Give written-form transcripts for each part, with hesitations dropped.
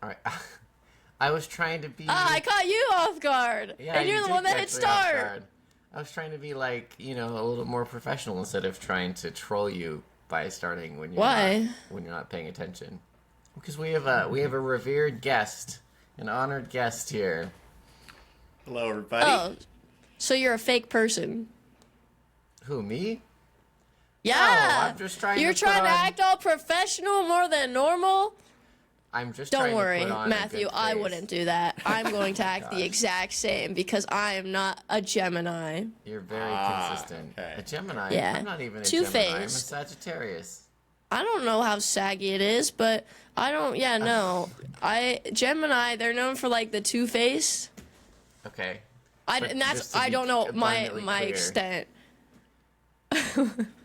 All right. I was trying to be... I caught you off guard. Yeah, and you're the one that hit start. I was trying to be like, a little more professional instead of trying to troll you by starting when you're not paying attention. Because we have a revered guest, an honored guest here. Hello, everybody. Oh, so you're a fake person? Who, me? Yeah. No, I'm just trying. You're trying to act all professional more than normal. I'm just. Don't trying worry, to put on Matthew. a good I face. wouldn't do that. I'm going to act the exact same because I am not a Gemini. You're very consistent. Okay. A Gemini. Yeah. I'm not even a Two-faced. Gemini. I'm a Sagittarius. I don't know how saggy it is, but I don't. Yeah, no. Gemini. They're known for like the two-faced. Okay. And that's I don't know my extent.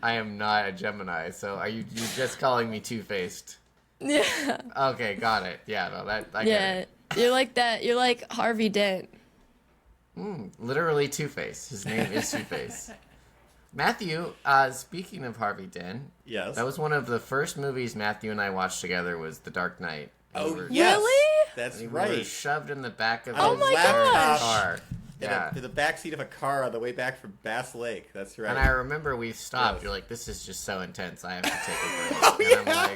I am not a Gemini, so are you just calling me two-faced? Yeah. Okay, got it. Yeah, no, I get it. You're like that. You're like Harvey Dent. Literally Two-Face. His name is Two-Face. Matthew, speaking of Harvey Dent, Yes. that was one of the first movies Matthew and I watched together was The Dark Knight. Oh, yes. Really? That's We right. were shoved in the back of Oh his my gosh. car. Yeah. In the backseat of a car on the way back from Bass Lake. That's right. And I remember we stopped. Yes. You're like, this is just so intense. I have to take a break. And I'm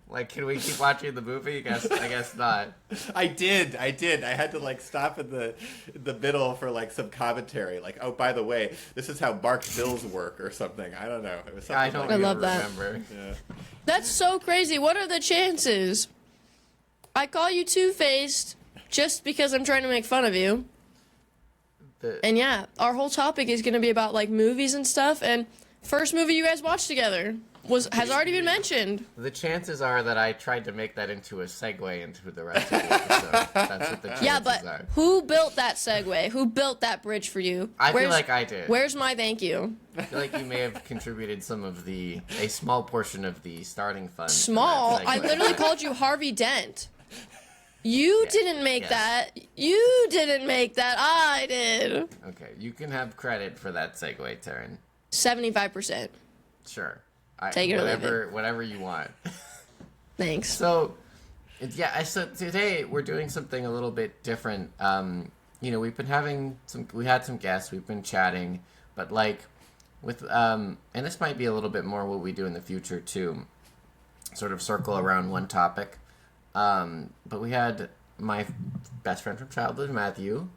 like, can we keep watching the movie? I guess not. I did. I had to stop in the middle for some commentary. Oh, by the way, this is how Mark's bills work or something. I don't know. It was something. I don't I even love that. remember. Yeah. That's so crazy. What are the chances? I call you two-faced just because I'm trying to make fun of you. And yeah, our whole topic is going to be about movies and stuff. And first movie you guys watched together has already been mentioned. The chances are that I tried to make that into a segue into the rest of the episode. That's what the chances Yeah, but are. who built that segue? Who built that bridge for you? I feel like I did. Where's my thank you? I feel like you may have contributed a small portion of the starting fund. Small. for that I segue. literally called you Harvey Dent. You didn't make yes. that. You didn't make that. I did. Okay, you can have credit for that segue, Taryn. 75%. Sure. Take it or leave it. Whatever you want. Thanks. So, so today we're doing something a little bit different. We've been we had some guests, we've been chatting, but with, and this might be a little bit more what we do in the future too, sort of circle around one topic. But we had my best friend from childhood, Matthew,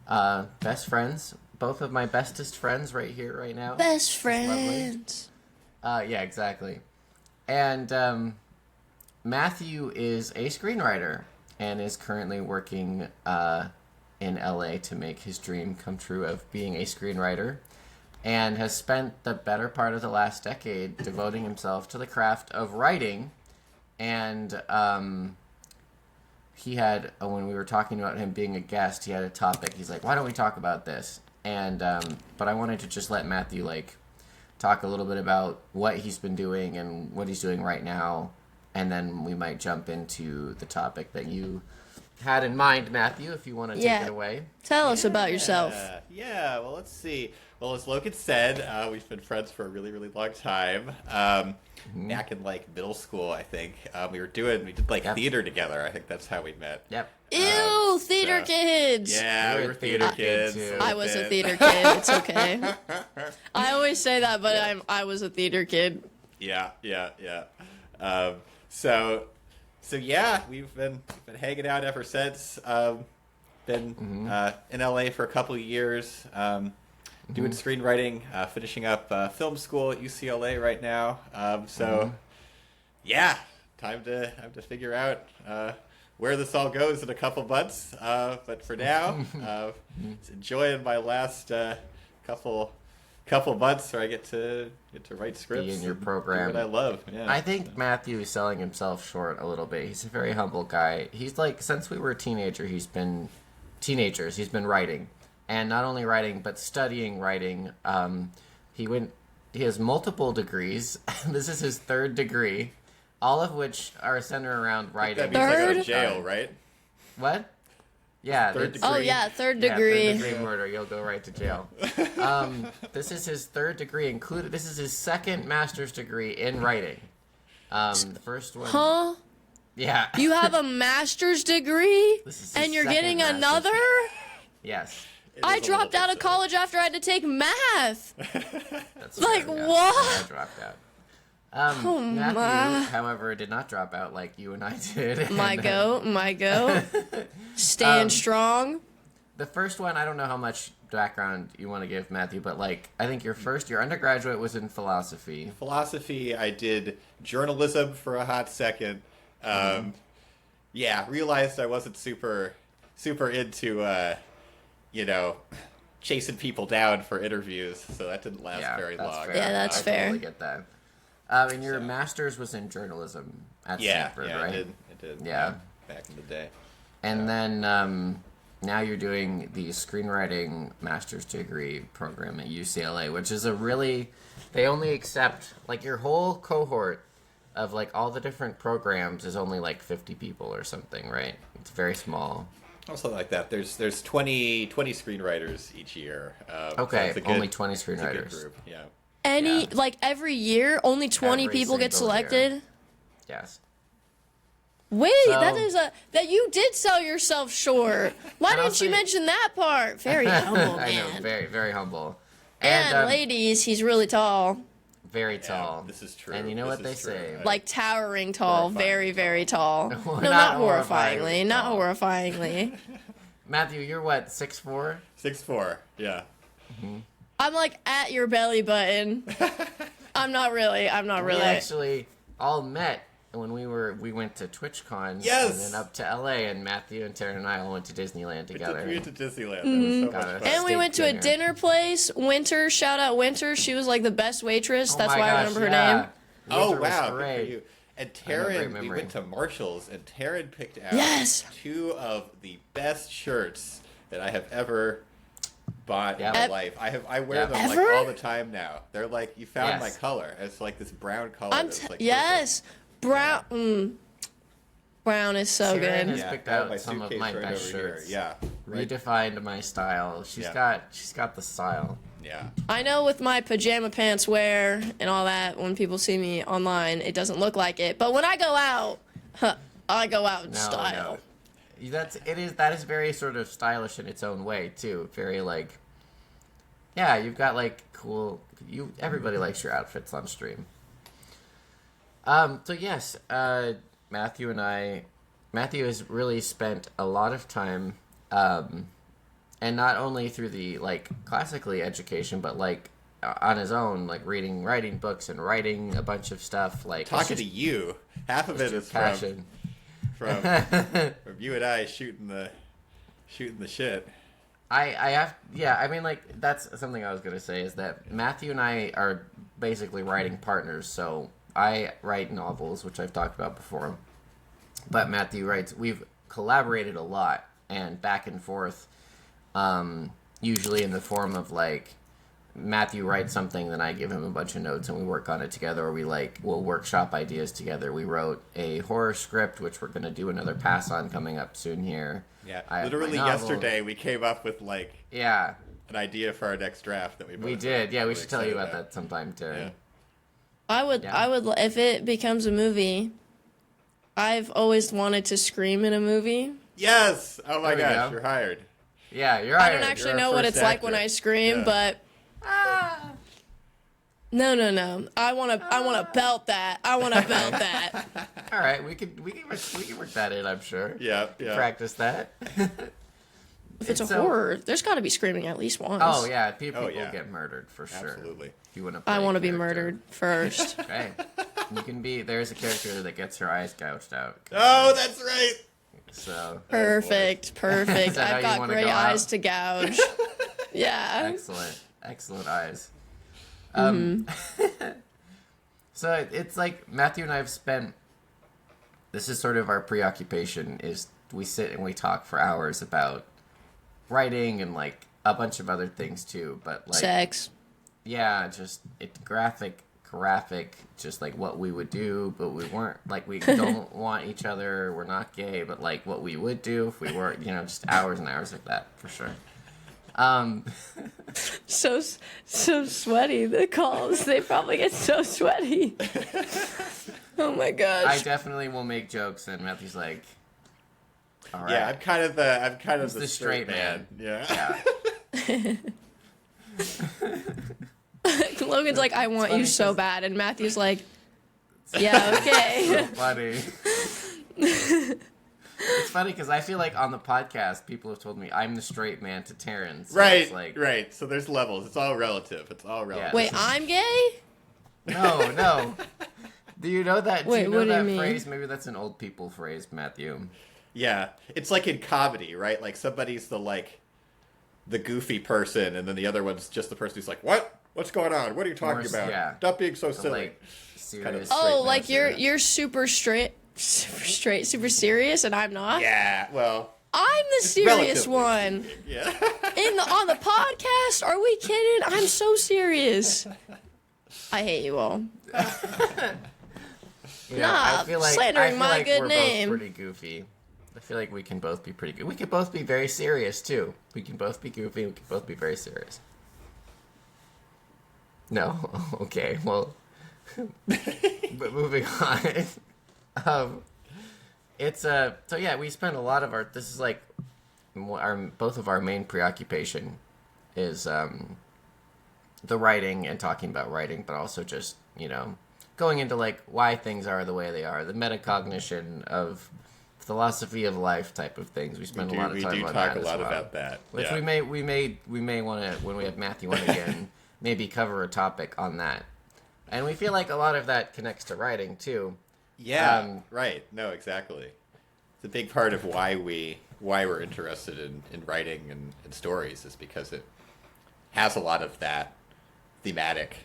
best friends, both of my bestest friends right here, right now. Best friends. Yeah, exactly. And Matthew is a screenwriter and is currently working in LA to make his dream come true of being a screenwriter, and has spent the better part of the last decade devoting himself to the craft of writing. And he had, when we were talking about him being a guest, he had a topic. He's like, why don't we talk about this? And but I wanted to just let Matthew talk a little bit about what he's been doing and what he's doing right now, and then we might jump into the topic that you had in mind, Matthew, if you want to take it away. Tell us about yourself. Yeah, well, let's see. Well, as Logan said, we've been friends for a really, really long time. Back in middle school, I think. We did theater together. I think that's how we met. Yep. Ew, theater kids. Yeah, we were theater kids. too. I was a theater kid. It's okay. I always say that, but I was a theater kid. Yeah. So yeah, we've been hanging out ever since. Been in LA for a couple of years. Doing screenwriting, finishing up film school at UCLA right now. Yeah, time to figure out where this all goes in a couple months. But for now, enjoying my last couple months where I get to write scripts. Be in your program. Do what I love. Yeah. I think Matthew is selling himself short a little bit. He's a very humble guy. He's since we were a teenager, he's been writing. And not only writing, but studying writing. He has multiple degrees. This is his third degree, all of which are centered around writing. That means I go to Third? jail, right? What? Yeah. Third that's- Oh, degree. yeah, third Yeah, degree. third degree murder. You'll go right to jail. This is his third degree included. This is his second master's degree in writing. The first one. Huh? Yeah. You have a master's degree, This is his and you're second getting master's another? degree. Yes. I dropped out of college after I had to take math. That's Like, fair, yeah. what? I dropped out. Oh, Matthew, my. however, did not drop out like you and I did. My go. Stand strong. The first one, I don't know how much background you want to give Matthew, but like, I think your undergraduate was in philosophy. Philosophy, I did journalism for a hot second. Yeah, realized I wasn't super into, chasing people down for interviews, so that didn't last very long. Yeah, that's fair. I totally get that. And your master's was in journalism at Stanford, right? I did. Yeah. Back in the day. And then now you're doing the screenwriting master's degree program at UCLA, which is they only accept, like, your whole cohort of, like, all the different programs is only, like, 50 people or something, right? It's very small. Oh, something like that. There's 20 screenwriters each year. Okay, so only 20 it's a good screenwriters. group. Yeah. Like every year, only 20 Every people get single selected? year. Yes. Wait, So- that you did sell yourself short. Why And didn't also- you mention that part? Very humble, I know, man. very, very humble. And ladies, he's really tall. Very tall. This is true. And you know This what they is true. say? Like towering tall, Horrifyingly very, very tall. Well, No, not not horrifyingly. horrifyingly Not tall. horrifyingly. Matthew, you're what, 6'4"? 6'4". Yeah. I'm like at your belly button. I'm not really. We actually all met when we went to TwitchCon. Yes! And then up to LA, and Matthew and Taryn and I all went to Disneyland together. We went to Disneyland. That was so Got much it. fun. And we steak went to a dinner. dinner place. Winter, shout out Winter. She was like the best waitress. Oh That's my why I gosh, remember her yeah. name. Oh, Winter was wow. Good for great. you. And I have a great Taryn, we memory. went to Marshall's, and Taryn picked out Yes. 2 of the best shirts that I have ever bought Yeah. in my life. I wear Yeah. them like Ever? all the time now. They're like, you found Yes. my color. It's like this brown color. I'm that's like yes, brown. Brown is so Taryn good. has Yeah, picked I have out my some of suitcase my right best over here. shirts. Yeah. Right. Redefined my style. She's Yeah. got the style. Yeah. I know with my pajama pants wear and all that, when people see me online, it doesn't look like it. But when I go out, I go out in No, style. no. That is very sort of stylish in its own way too. Very like, yeah, you've got like cool. Everybody likes your outfits on stream. So yes, Matthew has really spent a lot of time, and not only through the like classically education, but like on his own, like writing books and writing a bunch of stuff. Like Talking to you. Half of it is passion. from you and I shooting the shit. I mean, like, that's something I was going to say, is that Matthew and I are basically writing partners. So I write novels, which I've talked about before, but Matthew writes. We've collaborated a lot and back and forth, usually in the form of like Matthew writes something, then I give him a bunch of notes and we work on it together, or we'll workshop ideas together. We wrote a horror script, which we're going to do another pass on coming up soon here. Yeah, I have literally my novel. yesterday we came up with like Yeah, an idea for our next draft that we both did. Yeah, we were should tell you excited about that sometime, Terry. Yeah. I would, if it becomes a movie. I've always wanted to scream in a movie. Yes! Oh my There we gosh, go. you're hired. Yeah, you're I hired. don't actually You're our know what first it's like when actor. I scream, Yeah. but no. I want to belt that. I want to belt that. All right, we can work that in. I'm sure. Yeah. Practice that. If it's a So- horror, there's got to be screaming at least once. Oh yeah, people yeah. get murdered for sure. Absolutely. If you want to. I want to be murdered first. Okay. You can be. There's a character that gets her eyes gouged out. Oh, that's right. So Perfect. Is that how I've you got wanna gray go out? eyes to gouge. Yeah. excellent eyes. Mm-hmm. So it's like Matthew and I have spent. This is sort of our preoccupation. Is we sit and we talk for hours about writing and like a bunch of other things too. But like Sex. yeah, just it's graphic, just like what we would do, but we weren't like we don't want each other. We're not gay, but like what we would do if we were, just hours and hours like that for sure. So sweaty, the calls. They probably get so sweaty. Oh my gosh. I definitely will make jokes, and Matthew's like, all right. Yeah, I'm kind of the the straight man. Yeah. Logan's like, I want you so bad, and Matthew's like, yeah, okay. So funny. It's funny because I feel like on the podcast, people have told me I'm the straight man to Taryn. So Right, it's like, right. So there's levels. It's all relative. Wait, I'm gay? No. Do you know that? Wait, do you know what do you that mean? phrase? Maybe that's an old people phrase, Matthew. Yeah, it's like in comedy, right? Like somebody's the goofy person, and then the other one's just the person who's like, "What? What's going on? What are you talking about? Yeah. Stop being so The, silly." like, serious Kind of- straight Oh, man like to- you're super super serious, and I'm not? Yeah, well, I'm the serious relatively one. yeah. On the podcast? Are we kidding? I'm so serious. I hate you all. Yeah, Nah, I feel like, slandering my like good we're name. both pretty goofy. I feel like we can both be pretty good. We could both be very serious too. We can both be goofy. We can both be very serious. No, okay. Well, but moving on. It's so yeah. We spend a lot of our. This is like both of our main preoccupation is the writing and talking about writing, but also just going into like why things are the way they are, the metacognition of philosophy of life type of things. We spend a lot of time on that as well. about that. Which yeah. we may want to, when we have Matthew on again, maybe cover a topic on that. And we feel like a lot of that connects to writing too. Yeah, right. No, exactly. It's a big part of why we're interested in writing and stories is because it has a lot of that thematic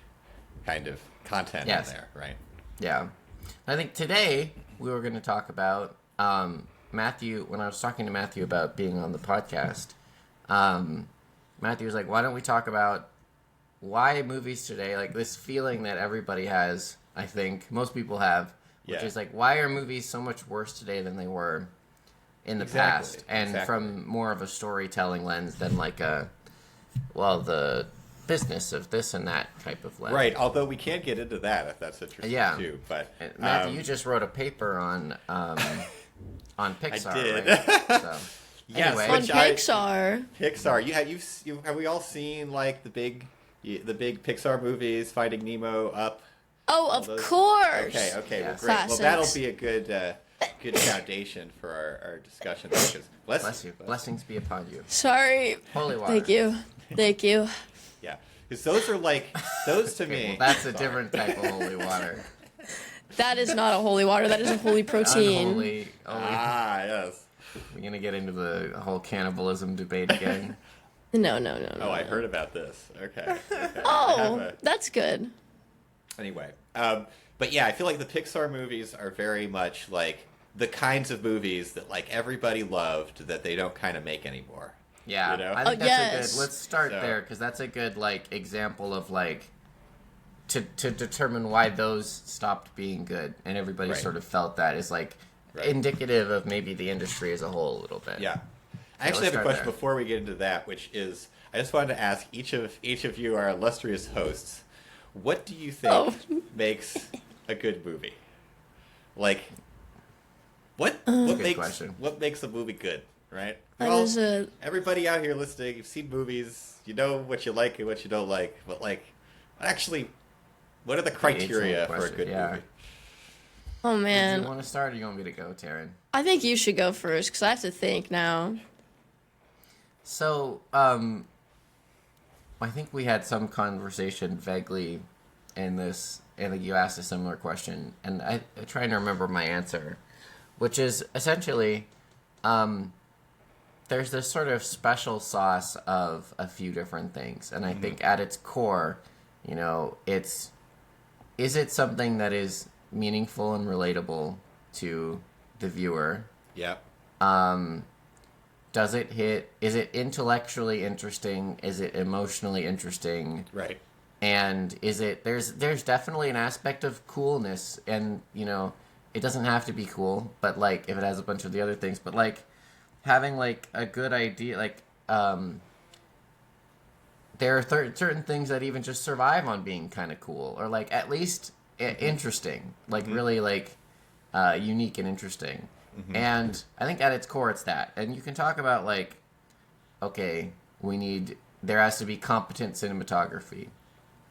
kind of content in there, right? Yeah. I think today we were going to talk about Matthew. When I was talking to Matthew about being on the podcast, Matthew was like, "Why don't we talk about why movies today? Like this feeling that everybody has. I think most people have, which is like, why are movies so much worse today than they were in the past, and from more of a storytelling lens than like the business of this and that type of lens." Right. Although we can't get into that if that's interesting too. But Matthew, you just wrote a paper on Pixar. I did. Right? So, Yes, anyway. On Pixar. Pixar. Have we all seen like the big Pixar movies, Finding Nemo, Up? Oh, of those? course. Okay. Well, Yes. great. Well, Classics. that'll be a good foundation for our discussion. Because Bless you. Blessings be upon you. Sorry. Holy water. Thank you. Yeah, because those are like those to Okay, me. well, that's a different type of holy water. That is not a holy water. That is a holy protein. Unholy. Yes. We're gonna get into the whole cannibalism debate again. No. Oh, I heard about this. Okay. Oh, that's good. Anyway, but yeah, I feel like the Pixar movies are very much like the kinds of movies that like everybody loved that they don't kind of make anymore. Yeah, You know? I think Oh, that's a yes. good. Let's start So- there because that's a good like example of like to determine why those stopped being good, and everybody Right. sort of felt that is like indicative of maybe the industry as a whole a little bit. Yeah. I let's actually have a start question there. before we get into that, which is I just wanted to ask each of you, our illustrious hosts, what do you think makes a good movie? Like, what makes question. what makes a movie good? Right? That Well, is a- everybody out here listening, you've seen movies, you know what you like and what you don't like, but like, what are the criteria for a question, good yeah. movie? Oh Do man. you want to start or you want me to go, Taryn? I think you should go first because I have to think now. So, I think we had some conversation vaguely in this, and you asked a similar question, and I'm trying to remember my answer, which is essentially, there's this sort of special sauce of a few different things, and I think at its core, is it something that is meaningful and relatable to the viewer? Yeah. Is it intellectually interesting? Is it emotionally interesting? Right. And there's definitely an aspect of coolness, and it doesn't have to be cool, but like if it has a bunch of the other things, but like having like a good idea, like there are certain things that even just survive on being kind of cool, or like at least interesting, like really like unique and interesting. And I think at its core it's that. And you can talk about like, okay, there has to be competent cinematography.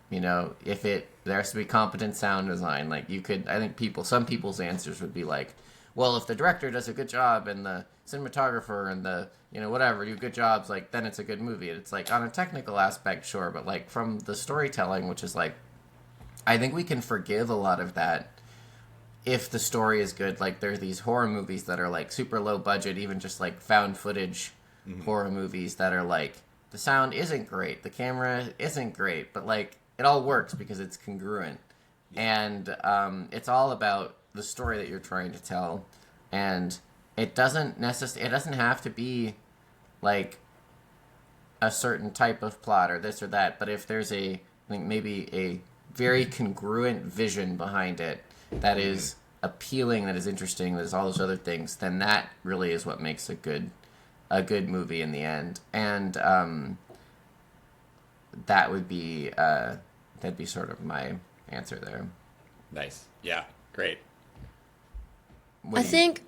You know, there has to be competent sound design. Like I think some people's answers would be like, well, if the director does a good job and the cinematographer and the, whatever, do good jobs, like, then it's a good movie. It's like, on a technical aspect, sure, but like from the storytelling, which is like, I think we can forgive a lot of that if the story is good. Like, there's these horror movies that are like super low budget, even just like found footage horror movies that are like, the sound isn't great, the camera isn't great, but like, it all works because it's congruent. And it's all about the story that you're trying to tell. And it doesn't have to be like a certain type of plot or this or that, but if there's maybe a very congruent vision behind it that is appealing, that is interesting, that is all those other things, then that really is what makes a good movie in the end. And that'd be sort of my answer there. Nice. Yeah. Great. I think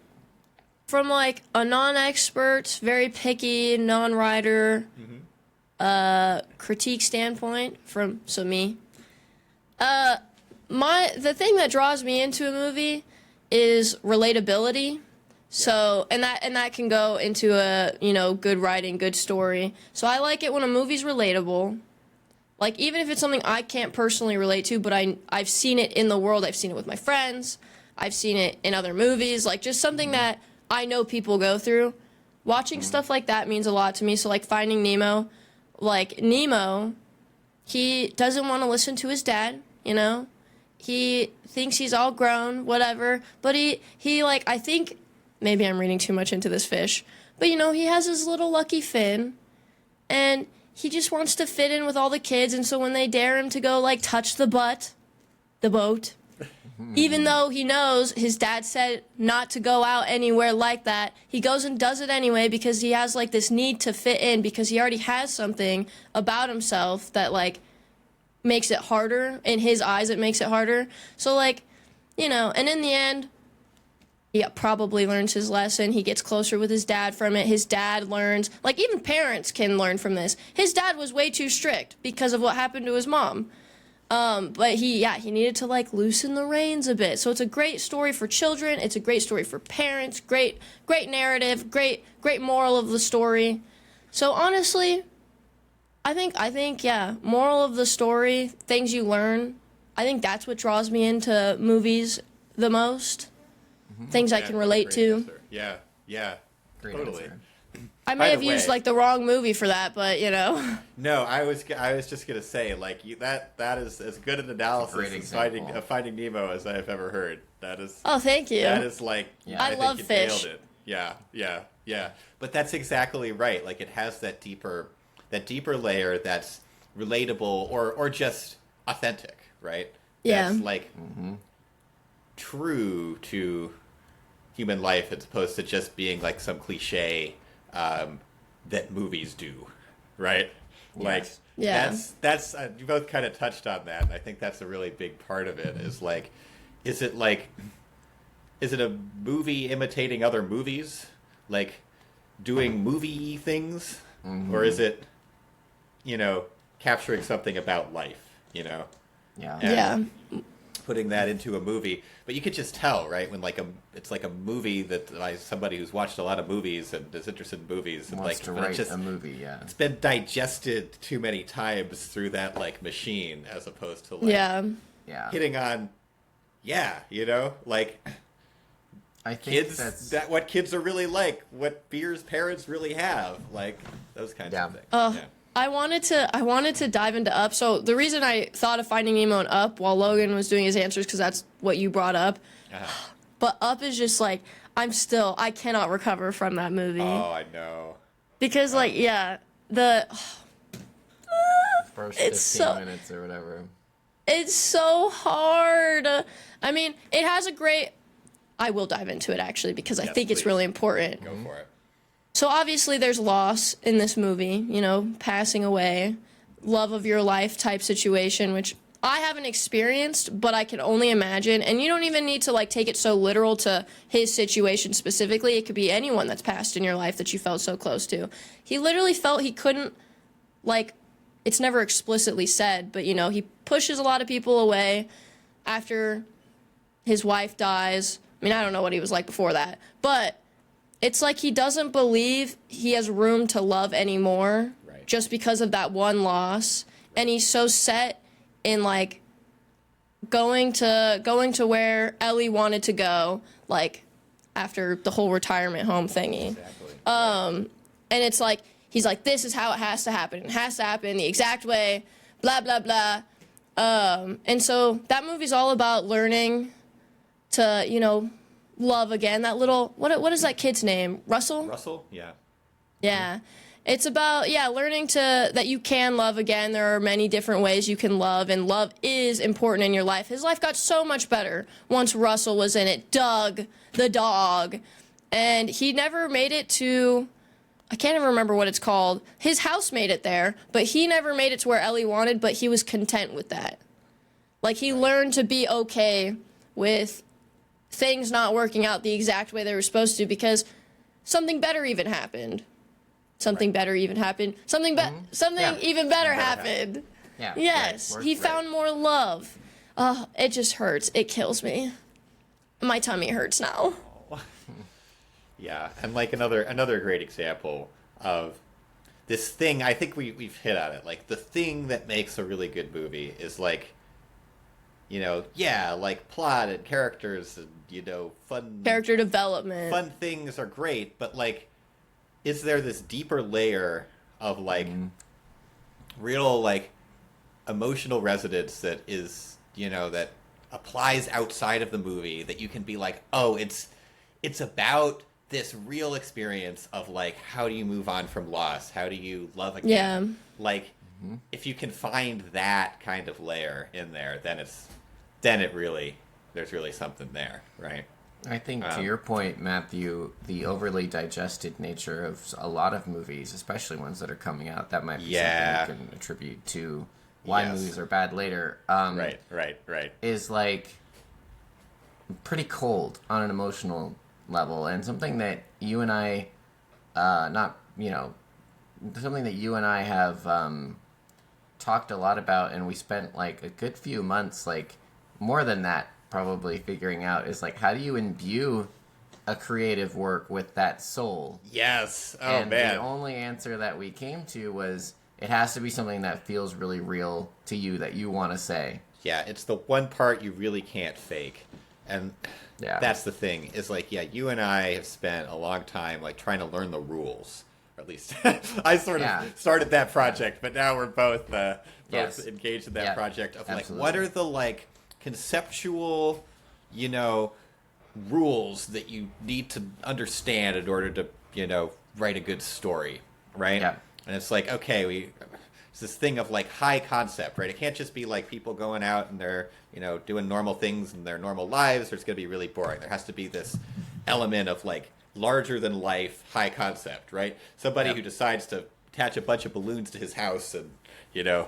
from like a non-expert, very picky, non-writer critique standpoint, me, the thing that draws me into a movie is relatability. So, and that can go into a, good writing, good story. So I like it when a movie's relatable. Like, even if it's something I can't personally relate to, but I've seen it in the world. I've seen it with my friends. I've seen it in other movies. Like, just something that I know people go through. Watching stuff like that means a lot to me. So, like, Finding Nemo. Like, Nemo, he doesn't want to listen to his dad, He thinks he's all grown, whatever. But he like, I think, maybe I'm reading too much into this fish. But, he has his little lucky fin. And he just wants to fit in with all the kids. And so when they dare him to go, like, touch the boat, even though he knows his dad said not to go out anywhere like that, he goes and does it anyway because he has, like, this need to fit in because he already has something about himself that, like, makes it harder. In his eyes, it makes it harder. So, like, and in the end, he probably learns his lesson. He gets closer with his dad from it. His dad learns. Like, even parents can learn from this. His dad was way too strict because of what happened to his mom. But he needed to, like, loosen the reins a bit. So it's a great story for children. It's a great story for parents. Great narrative. Great moral of the story. So honestly, I think, moral of the story, things you learn, I think that's what draws me into movies the most. Things I can relate to. Answer. Yeah. Great Totally. answer. I may have used like the wrong movie for that, but No, I was just gonna say like that is as good an analysis of Finding Nemo as I've ever heard. That is. Oh, thank you. That is like. Yeah. I love fish. Nailed it. Yeah. But that's exactly right. Like it has that deeper layer that's relatable or just authentic, right? Yeah. That's like true to human life as opposed to just being like some cliche that movies do, right? Yes. Like that's you both kind of touched on that, and I think that's a really big part of it. Is like, is it a movie imitating other movies, like doing movie things, or is it, capturing something about life, Yeah. And putting that into a movie, but you could just tell, right, when it's like a movie that somebody who's watched a lot of movies and is interested in movies and wants to write a movie, yeah. It's been digested too many times through that like machine as opposed to hitting on, like I think kids what kids are really like, what fears parents really have, like those kinds of things. I wanted to dive into Up. So the reason I thought of Finding Nemo and Up while Logan was doing his answers, because that's what you brought up. But Up is just like, I cannot recover from that movie. Oh, I know. Because the first 15 minutes or whatever. It's so hard. I mean, it has a great. I will dive into it actually because I think it's really important. Go for it. So obviously there's loss in this movie, passing away. love of your life type situation, which I haven't experienced, but I can only imagine. And you don't even need to like take it so literal to his situation specifically. It could be anyone that's passed in your life that you felt so close to. He literally felt he couldn't, like, it's never explicitly said, but, you know, he pushes a lot of people away after his wife dies. I mean, I don't know what he was like before that, but it's like he doesn't believe he has room to love anymore just because of that one loss. And he's so set in, like, going to where Ellie wanted to go, like, after the whole retirement home thingy. Exactly. And it's like, he's like, this is how it has to happen. It has to happen the exact way, blah, blah, blah. And so that movie's all about learning to, you know, love again. That little, what is that kid's name? Russell? Russell? Yeah. Yeah. It's about, learning that you can love again. There are many different ways you can love, and love is important in your life. His life got so much better once Russell was in it. Doug, the dog. And he never made it to, I can't even remember what it's called. His house made it there, but he never made it to where Ellie wanted, but he was content with that. Like, he learned to be okay with things not working out the exact way they were supposed to, because something better even happened. Something better even happened. Something even better happened. Yeah. Yes, he found more love. Oh, it just hurts. It kills me. My tummy hurts now. Yeah, and like another great example of this thing, I think we've hit on it. Like, the thing that makes a really good movie is, like, you know, like plot and characters and, you know, fun Character development. Fun things are great, but, like, is there this deeper layer of, like, real, like, emotional resonance that is, you know, that applies outside of the movie, that you can be like, oh, it's about this real experience of, like, how do you move on from loss? How do you love again? Yeah. Like, if you can find that kind of layer in there, then there's really something there, right? I think, to your point, Matthew, the overly digested nature of a lot of movies, especially ones that are coming out, that might be something we can attribute to why movies are bad later. Right. Is, like, pretty cold on an emotional level, and something that you and I, something that you and I have talked a lot about, and we spent, like, a good few months, like, more than that, probably figuring out, is like, how do you imbue a creative work with that soul? Yes. Oh, and man. The only answer that we came to was it has to be something that feels really real to you, that you want to say. Yeah, it's the one part you really can't fake. And that's the thing, is, like, you and I have spent a long time, like, trying to learn the rules. Or at least I sort of started that project, but now we're both engaged in that project of, like, what are the, like, conceptual, you know, rules that you need to understand in order to, you know, write a good story, right? Yeah. And it's like, okay, it's this thing of, like, high concept, right? It can't just be, like, people going out and they're, you know, doing normal things in their normal lives, or it's going to be really boring. There has to be this element of, like, larger than life, high concept, right? Somebody who decides to attach a bunch of balloons to his house and, you know,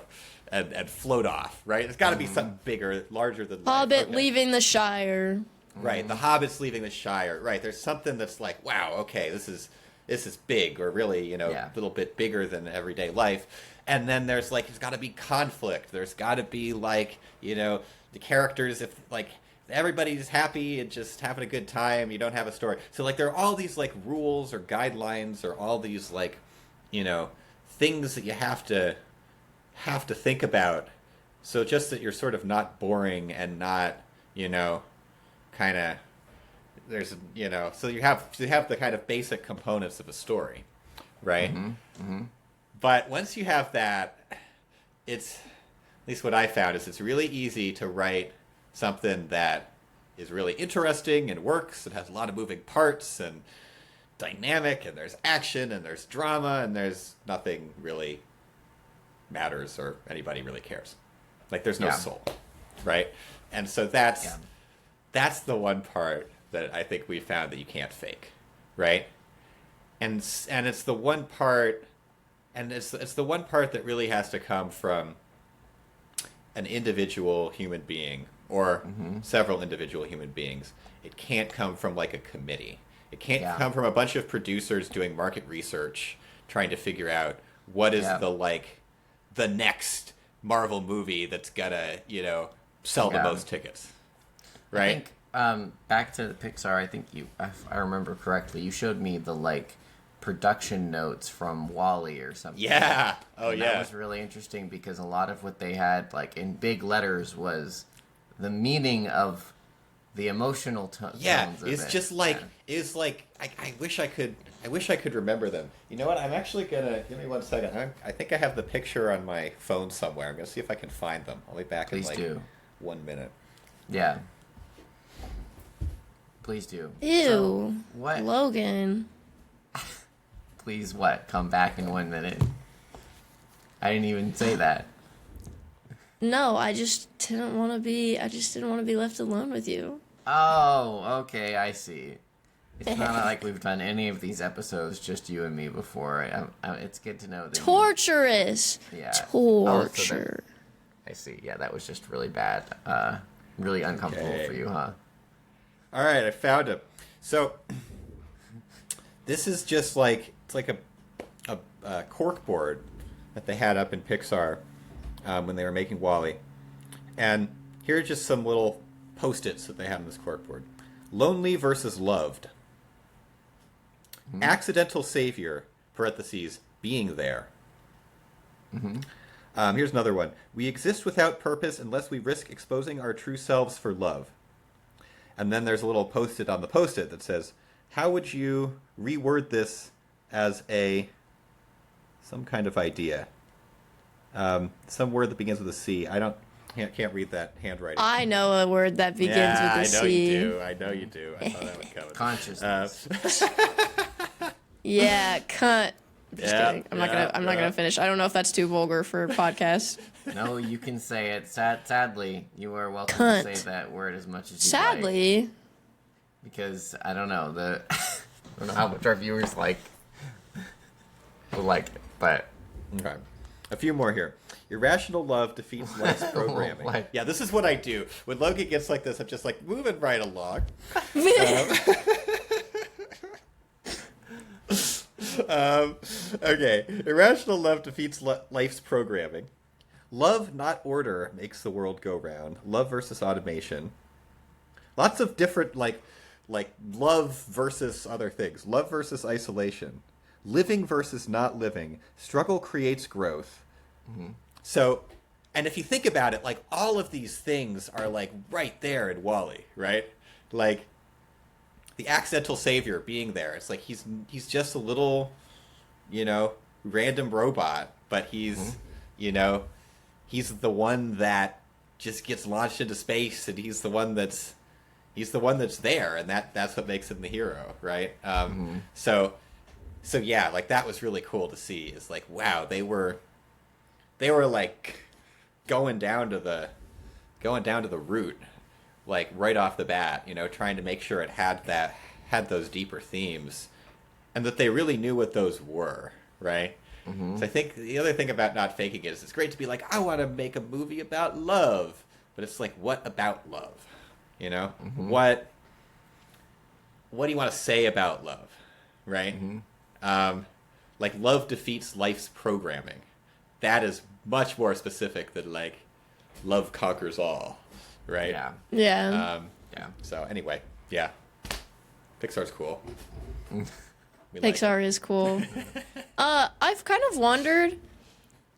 and float off, right? It's got to be something bigger, larger than life. Hobbit leaving the Shire. Right, the Hobbit's leaving the Shire. Right, there's something that's like, wow, okay, this is big, or really, you know, a little bit bigger than everyday life. And then there's, like, there's got to be conflict. There's got to be, like, you know, the characters, if, like, everybody's happy and just having a good time, you don't have a story. So, like, there are all these, like, rules or guidelines, or all these, like, you know, things that you have to think about, so just that you're sort of not boring and not, you know, kind of, there's, you know, so you have the kind of basic components of a story, right? But once you have that, it's, at least what I found, is it's really easy to write something that is really interesting and works and has a lot of moving parts and dynamic, and there's action and there's drama, and there's nothing really matters or anybody really cares. Like, there's no soul, right? And so that's the one part that I think we found that you can't fake, right? And it's the one part and it's the one part that really has to come from an individual human being or several individual human beings. It can't come from like a committee. It can't come from a bunch of producers doing market research trying to figure out what is the next Marvel movie that's gonna, sell the most tickets. Right? I think, back to the Pixar, I think if I remember correctly, you showed me the production notes from WALL-E or something. Yeah. Oh, and that was really interesting because a lot of what they had in big letters was the meaning of the emotional tones. Yeah, of it's it. just I wish I could remember them. You know what? I'm actually gonna give me 1 second. I think I have the picture on my phone somewhere. I'm gonna see if I can find them. I'll be back Please in do. 1 minute. Yeah. Please do. Ew. So, what? Logan. Please what? Come back in 1 minute. I didn't even say that. No, I just didn't want to be left alone with you. Oh, okay, I see. It's not like we've done any of these episodes, just you and me before. It's good to know that. Torturous. Yeah. Torture. I see. Yeah, that was just really bad. Really uncomfortable for you, huh? All right, I found him. So this is just it's like a cork board that they had up in Pixar when they were making WALL-E. And here are just some little Post-its that they have on this cork board. Lonely versus loved. Accidental savior, parentheses, being there. Here's another one. We exist without purpose unless we risk exposing our true selves for love. And then there's a little Post-it on the Post-it that says, how would you reword this as some kind of idea? Some word that begins with a C. I can't read that handwriting. I know a word that begins with a C. I know you do. I know you do. I thought that would come. Consciousness. Yeah, cunt. Just kidding. I'm not gonna finish. I don't know if that's too vulgar for a podcast. No, you can say it. Sadly, you are welcome Cunt. to say that word as much as you Sadly. like. Because I don't know I don't know how much our viewers will like it, but Okay. A few more here. Irrational love defeats life's programming. Yeah, this is what I do. When Logan gets like this, I'm just moving right along. Okay. Irrational love defeats life's programming. Love, not order, makes the world go round. Love versus automation. Lots of different, like love versus other things. Love versus isolation. Living versus not living. Struggle creates growth. So, and if you think about it, all of these things are right there in WALL-E, right? The accidental savior being there. It's he's just a little, random robot, but he's, he's the one that just gets launched into space, and he's the one that's there, and that's what makes him the hero, right? So yeah, that was really cool to see. Is wow, they were going down to the root, right off the bat, trying to make sure it had those deeper themes, and that they really knew what those were, right? So I think the other thing about not faking it is it's great to be I want to make a movie about love, but it's what about love, What do you want to say about love, right? Love defeats life's programming. That is much more specific than love conquers all, right? yeah. Yeah. Yeah. So anyway, yeah, Pixar's cool. Pixar is cool. I've kind of wondered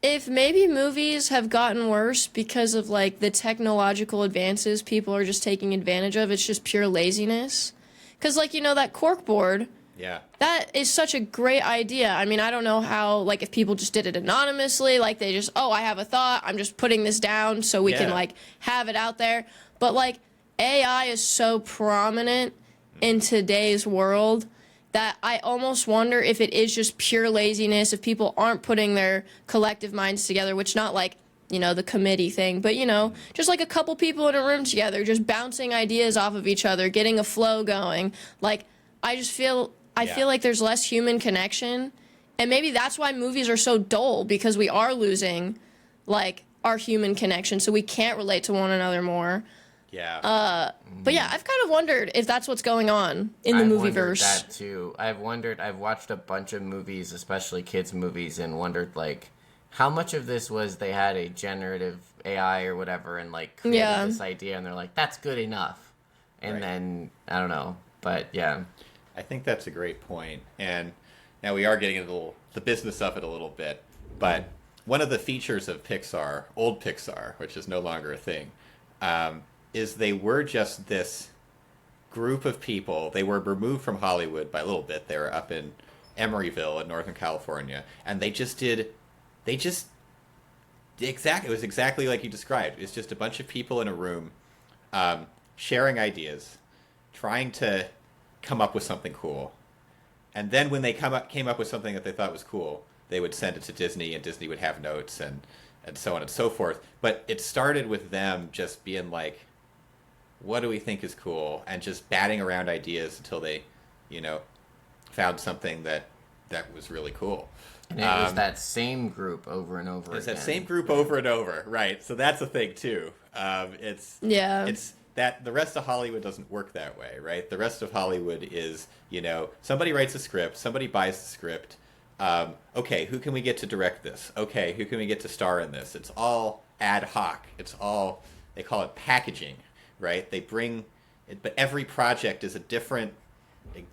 if maybe movies have gotten worse because of the technological advances people are just taking advantage of. It's just pure laziness. Because that cork board. Yeah. That is such a great idea. I mean, I don't know how, if people just did it anonymously, they just, I have a thought, I'm just putting this down so we can, have it out there. But, AI is so prominent in today's world that I almost wonder if it is just pure laziness, if people aren't putting their collective minds together, which not the committee thing, but, just a couple people in a room together, just bouncing ideas off of each other, getting a flow going. I just feel... I feel like there's less human connection And maybe that's why movies are so dull, because we are losing, like, our human connection, so we can't relate to one another more. Yeah. But yeah, I've kind of wondered if that's what's going on in the movie verse. I've wondered that too. I've watched a bunch of movies, especially kids movies, and wondered, like, how much of this was they had a generative AI or whatever and, like, created this idea, and they're like, that's good enough. And then, I don't know. But, yeah. I think that's a great point. And now we are getting into the business of it a little bit. But one of the features of Pixar, old Pixar, which is no longer a thing, is they were just this group of people. They were removed from Hollywood by a little bit. They were up in Emeryville in Northern California. And it was exactly like you described. It's just a bunch of people in a room sharing ideas, trying to come up with something cool. And then when they came up with something that they thought was cool, they would send it to Disney, and Disney would have notes and so on and so forth. But it started with them just being like, what do we think is cool? And just batting around ideas until they, found something that was really cool. And it was that same group over and over again. It's that same group over and over, right? So that's a thing too. It's that the rest of Hollywood doesn't work that way, right? The rest of Hollywood is, somebody writes a script, somebody buys the script. Okay, who can we get to direct this? Okay, who can we get to star in this? It's all ad hoc. It's all, they call it packaging, right? They bring it, but every project is a different, they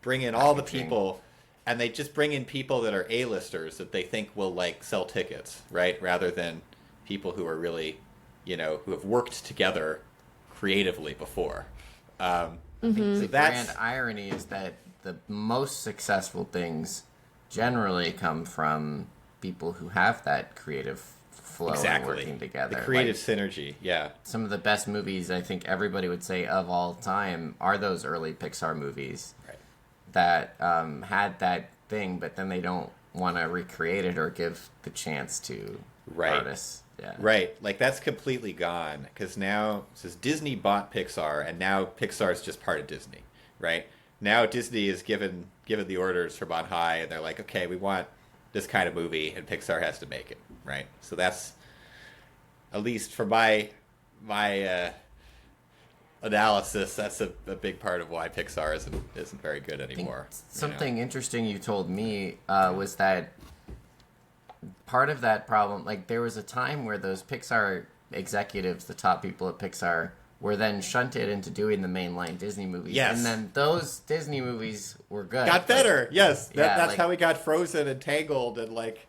bring in all the people, and they just bring in people that are A-listers that they think will, like, sell tickets, right? Rather than people who are really, who have worked together creatively before. The grand irony is that the most successful things generally come from people who have that creative flow and working together. The creative synergy, yeah. Some of the best movies I think everybody would say of all time are those early Pixar movies that had that thing, but then they don't want to recreate it or give the chance to artists. Yeah. Right, like that's completely gone because now since Disney bought Pixar and now Pixar is just part of Disney, right? Now Disney is given the orders from on high and they're like, okay, we want this kind of movie and Pixar has to make it, right? So that's at least for my analysis, that's a big part of why Pixar isn't very good anymore. Something interesting you told me was that part of that problem, like there was a time where those Pixar executives, the top people at Pixar, were then shunted into doing the mainline Disney movies. Yes. And then those Disney movies were good. Got better, yes. That's how we got Frozen and Tangled and like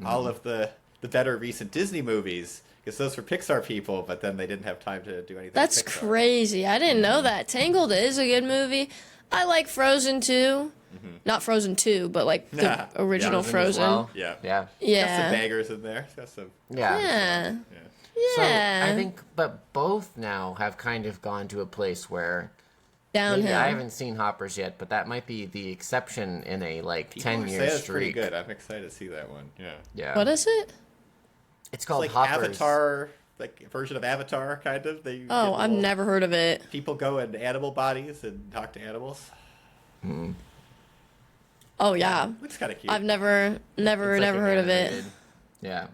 all of the better recent Disney movies. Because those were Pixar people, but then they didn't have time to do anything. That's crazy. I didn't know that. Tangled is a good movie. I like Frozen too. Not Frozen 2, but like the original Frozen. Well. Yeah. Yeah. Yeah. Got some bangers in there. Got some. Yeah. So I think, but both now have kind of gone to a place where downhill. I haven't seen Hoppers yet, but that might be the exception in a 10-year streak. Pretty good. I'm excited to see that one. Yeah. Yeah. What is it? It's called like Hoppers. Avatar, like a version of Avatar, kind of. I've never heard of it. People go in animal bodies and talk to animals. Oh yeah. Looks kind of cute. I've never heard of it. Yeah.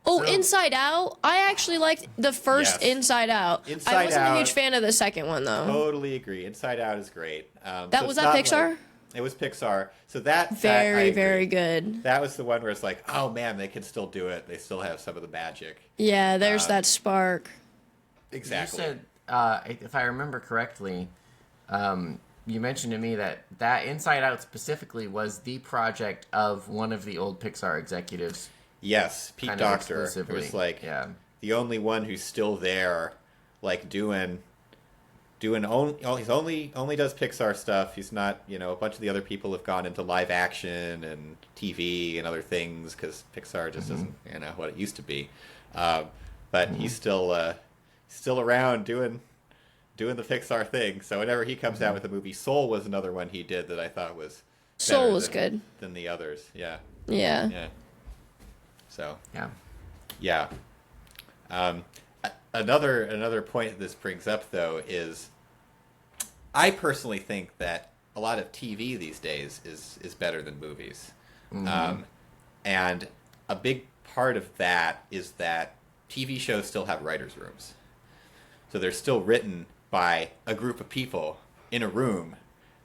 Oh, Inside Out. I actually liked the first Inside Out. I wasn't a huge fan of the second one though. Totally agree. Inside Out is great. Was that Pixar? It was Pixar. So that very good. That was the one where it's like, oh man, they can still do it. They still have some of the magic. Yeah, there's that spark. Exactly. You said, if I remember correctly, you mentioned to me that Inside Out specifically was the project of one of the old Pixar executives. Yes, Pete Docter was like the only one who's still there, like doing he's only does Pixar stuff. He's not, a bunch of the other people have gone into live action and TV and other things because Pixar just isn't, what it used to be. But he's still around doing the Pixar thing. So whenever he comes out with a movie, Soul was another one he did that I thought was Soul was good than the others. Yeah. Yeah. Yeah. So yeah. Another point this brings up though is I personally think that a lot of TV these days is better than movies. Mm-hmm. And a big part of that is that TV shows still have writers' rooms. So they're still written by a group of people in a room,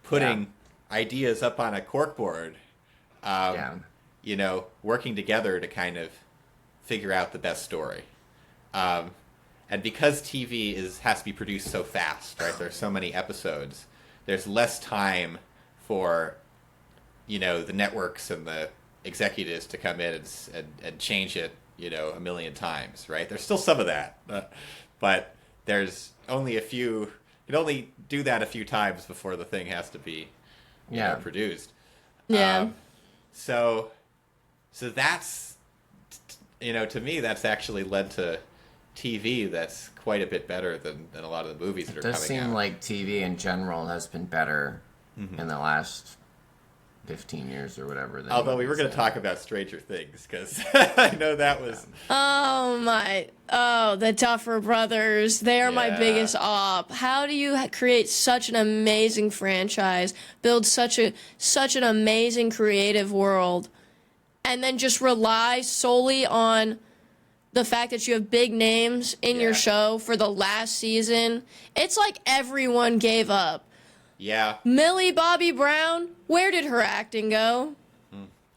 putting ideas up on a corkboard, you know, working together to kind of figure out the best story. And because TV has to be produced so fast, right? There's so many episodes. There's less time for, you know, the networks and the executives to come in and change it, you know, a million times, right? There's still some of that, but there's only a few. You can only do that a few times before the thing has to be, you know, produced. Yeah. So that's, you know, to me, that's actually led to TV that's quite a bit better than a lot of the movies that are coming out. It does seem like TV in general has been better in the last 15 years or whatever. Although we were going to talk about Stranger Things, because I know that was... the Duffer Brothers. They are my biggest op. How do you create such an amazing franchise, build such an amazing creative world, and then just rely solely on the fact that you have big names in your show for the last season? It's like everyone gave up. Yeah. Millie Bobby Brown, where did her acting go?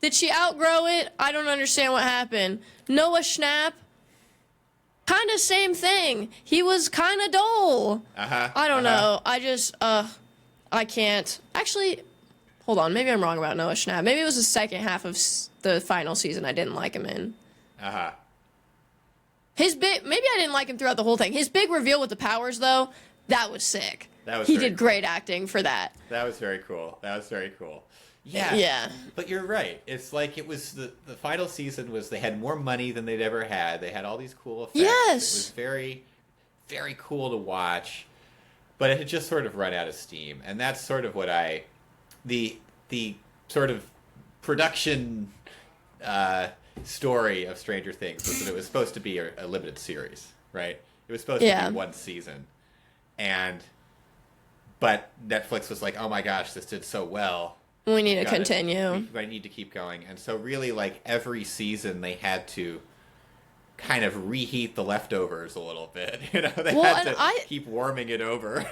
Did she outgrow it? I don't understand what happened. Noah Schnapp, kind of same thing. He was kind of dull. I don't know. I just, I can't. Actually, hold on. Maybe I'm wrong about Noah Schnapp. Maybe it was the second half of the final season I didn't like him in. Maybe I didn't like him throughout the whole thing. His big reveal with the powers, though, that was sick. He did great acting for that. That was very cool. Yeah. Yeah. But you're right. It's like it was the final season was they had more money than they'd ever had. They had all these cool effects. Yes. It was very, very cool to watch. But it had just sort of run out of steam. And that's sort of what the sort of production story of Stranger Things was that it was supposed to be a limited series, right? It was supposed to be one season. But Netflix was like, oh my gosh, this did so well. We need to continue. We need to keep going. And so really, like, every season they had to kind of reheat the leftovers a little bit. You know, they had to keep warming it over.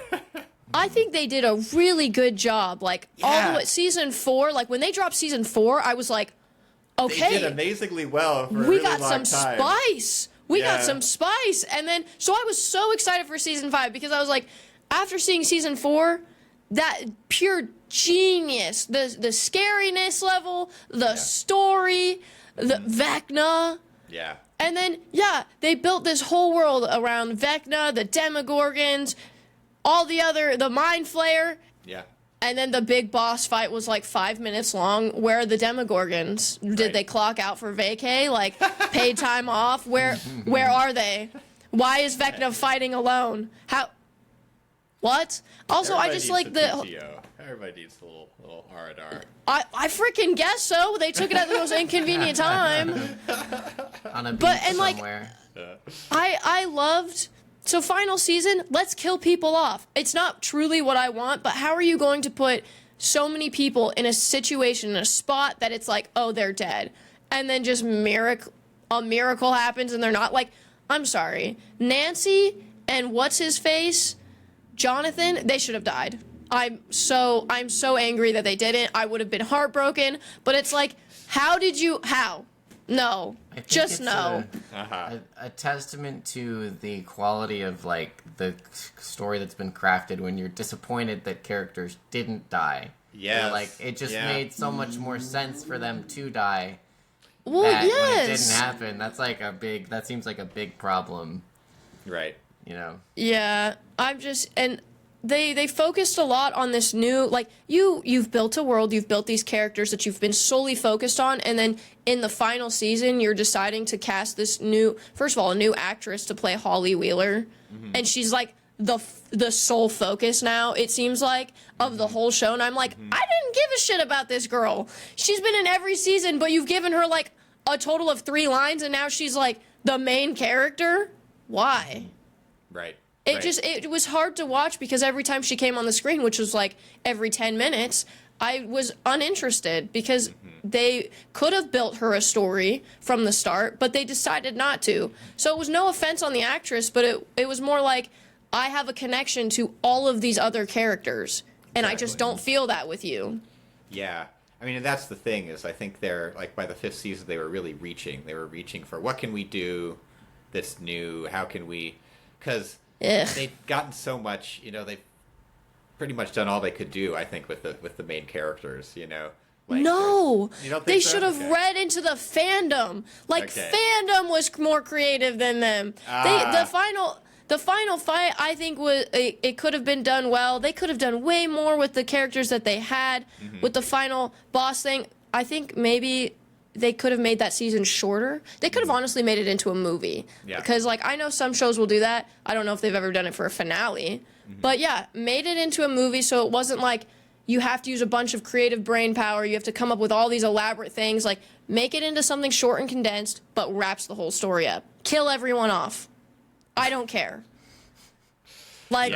I think they did a really good job. Like, all the way, season 4, like, when they dropped season 4, I was like, okay. They did amazingly well for a really long time. We got some spice. We got some spice. And then, so I was so excited for season 5 because I was like, after seeing season 4, that pure genius, the scariness level, the story, the Vecna. Yeah. And then, they built this whole world around Vecna, the Demogorgons, the Mind Flayer. Yeah. And then the big boss fight was like 5 minutes long. Where are the Demogorgons? Did they clock out for vacay? Like, paid time off? Where are they? Why is Vecna fighting alone? What? Also, Everybody I just like the... PTO. Everybody needs a little R&R. I freaking guess so. They took it at the most inconvenient time. On a beach somewhere. I loved... So final season, let's kill people off. It's not truly what I want, but how are you going to put so many people in a situation, in a spot that it's like, oh, they're dead. And then just a miracle happens and they're not. Like, I'm sorry. Nancy and what's-his-face... Jonathan, they should have died. I'm so angry that they didn't. I would have been heartbroken, but it's like, how? No. Just no. A testament to the quality of, like, the story that's been crafted when you're disappointed that characters didn't die. Yeah. Like, it just made so much more sense for them to die. Well, when it didn't happen, that seems like a big problem. Right. You know? Yeah, they focused a lot on this new, like, you've built a world, you've built these characters that you've been solely focused on, and then in the final season, you're deciding to cast this first of all, a new actress to play Holly Wheeler, and she's like the sole focus now, it seems like, of the whole show, and I'm like, I didn't give a shit about this girl. She's been in every season, but you've given her, like, a total of 3 lines, and now she's, like, the main character? Why? Right. It was hard to watch because every time she came on the screen, which was like every 10 minutes, I was uninterested because they could have built her a story from the start, but they decided not to. So it was no offense on the actress, but it was more like, I have a connection to all of these other characters, and I just don't feel that with you. Yeah. I mean, and that's the thing, is I think they're, like, by the 5th season, they were really reaching. They were reaching for, what can we do that's new? How can we... Because they'd gotten so much, they've pretty much done all they could do, I think, with the main characters, Like, no! You don't think they so? should have read into the fandom. Like, fandom was more creative than them. The final fight, I think, it could have been done well. They could have done way more with the characters that they had. With the final boss thing, I think maybe they could have made that season shorter. They could have honestly made it into a movie. Yeah. Because, like, I know some shows will do that. I don't know if they've ever done it for a finale. But, yeah, made it into a movie so it wasn't like you have to use a bunch of creative brain power. You have to come up with all these elaborate things. Like, make it into something short and condensed, but wraps the whole story up. Kill everyone off. I don't care. Like,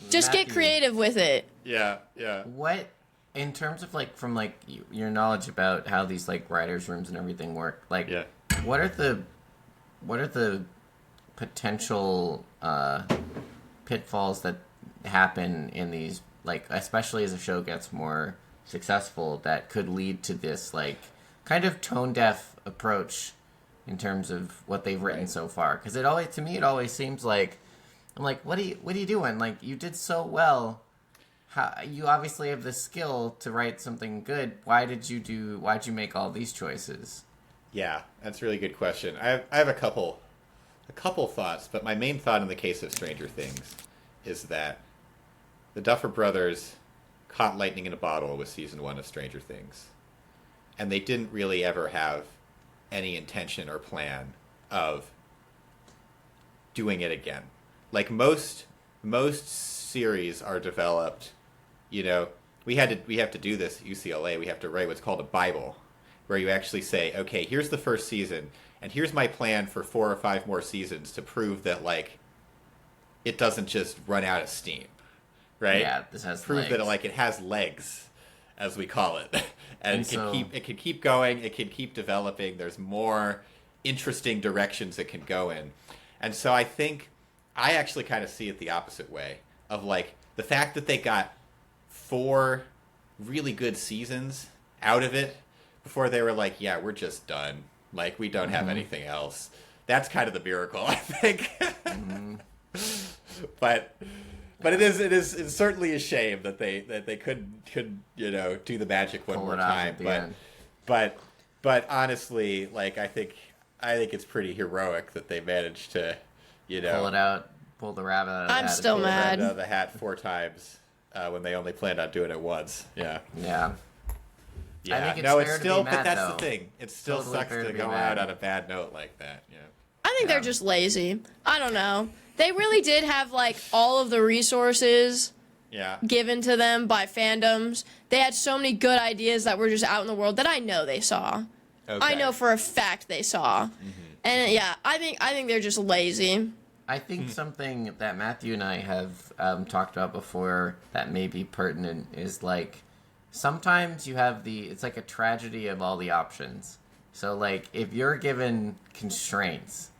just get creative with it. Yeah. What, in terms of, like, from, like, your knowledge about how these, like, writers' rooms and everything work, like, what are the potential pitfalls that happen in these, like, especially as a show gets more successful, that could lead to this, like, kind of tone-deaf approach in terms of what they've written so far? Because to me, it always seems like, I'm like, what are you doing? Like, you did so well. You obviously have the skill to write something good. Why'd you make all these choices? Yeah, that's a really good question. I have a couple thoughts, but my main thought in the case of Stranger Things is that the Duffer Brothers caught lightning in a bottle with season 1 of Stranger Things. And they didn't really ever have any intention or plan of doing it again. Like most series are developed, we have to do this at UCLA. We have to write what's called a Bible, where you actually say, okay, here's the first season, and here's my plan for 4 or 5 more seasons to prove that, like, it doesn't just run out of steam, right? Yeah, this has prove legs. that, like, it has legs, as we call it. And it can keep going, it can keep developing, there's more interesting directions it can go in. And so I think I actually kind of see it the opposite way, of, like, the fact that they got 4 really good seasons out of it before they were like, yeah, we're just done. Like, we don't have anything else. That's kind of the miracle, I think. But it's certainly a shame that they couldn't do the magic one more time. But honestly, like, I think it's pretty heroic that they managed to pull the rabbit out of the hat. I'm still mad. Out of the hat 4 times when they only planned on doing it once. Yeah. I think it's fair still, to be mad, but that's though. the thing. It still Totally sucks to go out on a bad note like that. Yeah. I think they're just lazy. I don't know. They really did have, like, all of the resources given to them by fandoms. They had so many good ideas that were just out in the world that I know they saw. Okay. I know for a fact they saw. And I think they're just lazy. I think something that Matthew and I have talked about before that may be pertinent is, like, sometimes you have it's like a tragedy of all the options. So, like, if you're given constraints,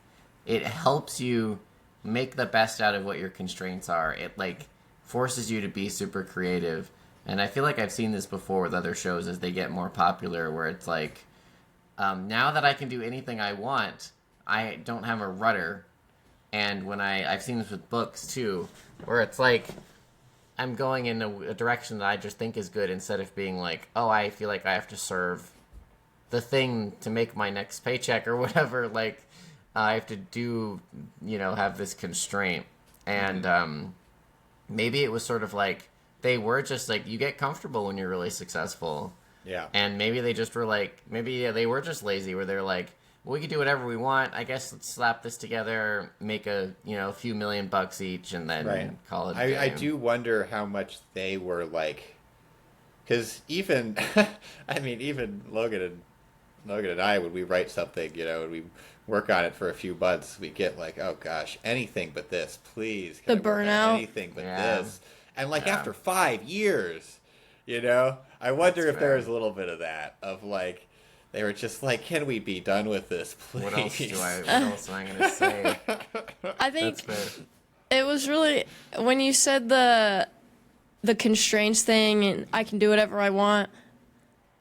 it helps you make the best out of what your constraints are. It, like, forces you to be super creative. And I feel like I've seen this before with other shows as they get more popular, where it's like, now that I can do anything I want, I don't have a rudder. And when I've seen this with books too, where it's like, I'm going in a direction that I just think is good, instead of being like, oh, I feel like I have to serve the thing to make my next paycheck or whatever. Like, I have to do, have this constraint. And maybe it was sort of like, they were just like, you get comfortable when you're really successful. Yeah. And maybe they just were like, they were just lazy, where they're like, well, we can do whatever we want. I guess let's slap this together, make a few $1,000,000 each, and then call it a game. I do wonder how much they were like, because even, even Logan and Logan and I, when we write something, when we work on it for a few months, we get like, oh gosh, anything but this, please. The burnout. Anything but this. And like after 5 years, I wonder if there was a little bit of that, of like, they were just like, can we be done with this, please? What else am I going to say? I think it was really, when you said the constraints thing and I can do whatever I want,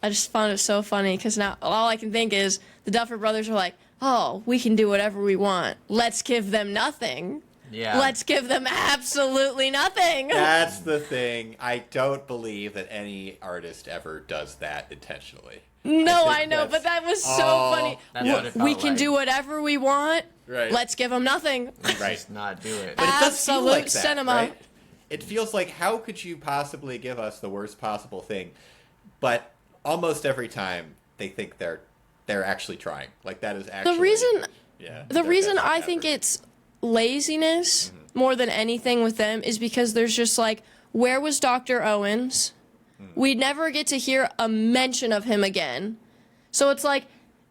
I just found it so funny because now all I can think is the Duffer Brothers are like, oh, we can do whatever we want. Let's give them nothing. Yeah. Let's give them absolutely nothing. That's the thing. I don't believe that any artist ever does that intentionally. No, I know, but that was so funny. That's what it felt we can like. do whatever we want. Right. Let's give them nothing. Right. Just not do it. But it does feel Absolute like that, cinema. right? It feels like, how could you possibly give us the worst possible thing? But almost every time they think they're actually trying. Like that is actually The reason their reason best I effort. think it's laziness more than anything with them is because there's just like, where was Dr. Owens? We never get to hear a mention of him again. So it's like,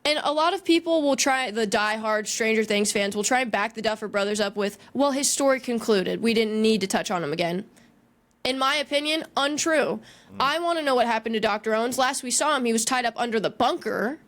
and a lot of people will try, the diehard Stranger Things fans will try and back the Duffer Brothers up with, well, his story concluded. We didn't need to touch on him again. In my opinion, untrue. I want to know what happened to Dr. Owens. Last we saw him, he was tied up under the bunker.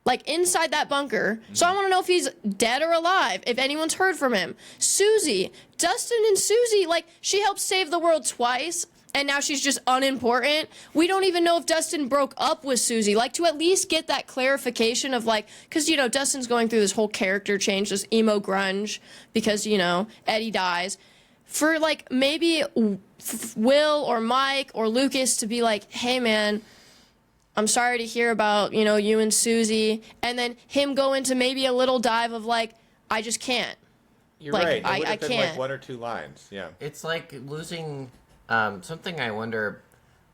Like, inside that bunker. So I want to know if he's dead or alive, if anyone's heard from him. Susie. Dustin and Susie, like, she helped save the world twice, and now she's just unimportant. We don't even know if Dustin broke up with Susie. Like, to at least get that clarification of, like, because, Dustin's going through this whole character change, this emo grunge, because, Eddie dies. For, like, maybe Will or Mike or Lucas to be like, hey, man, I'm sorry to hear about, you and Susie. And then him go into maybe a little dive of like, I just can't. You're like, right. It would have I been can't. like 1 or 2 lines. Yeah. It's like losing something I wonder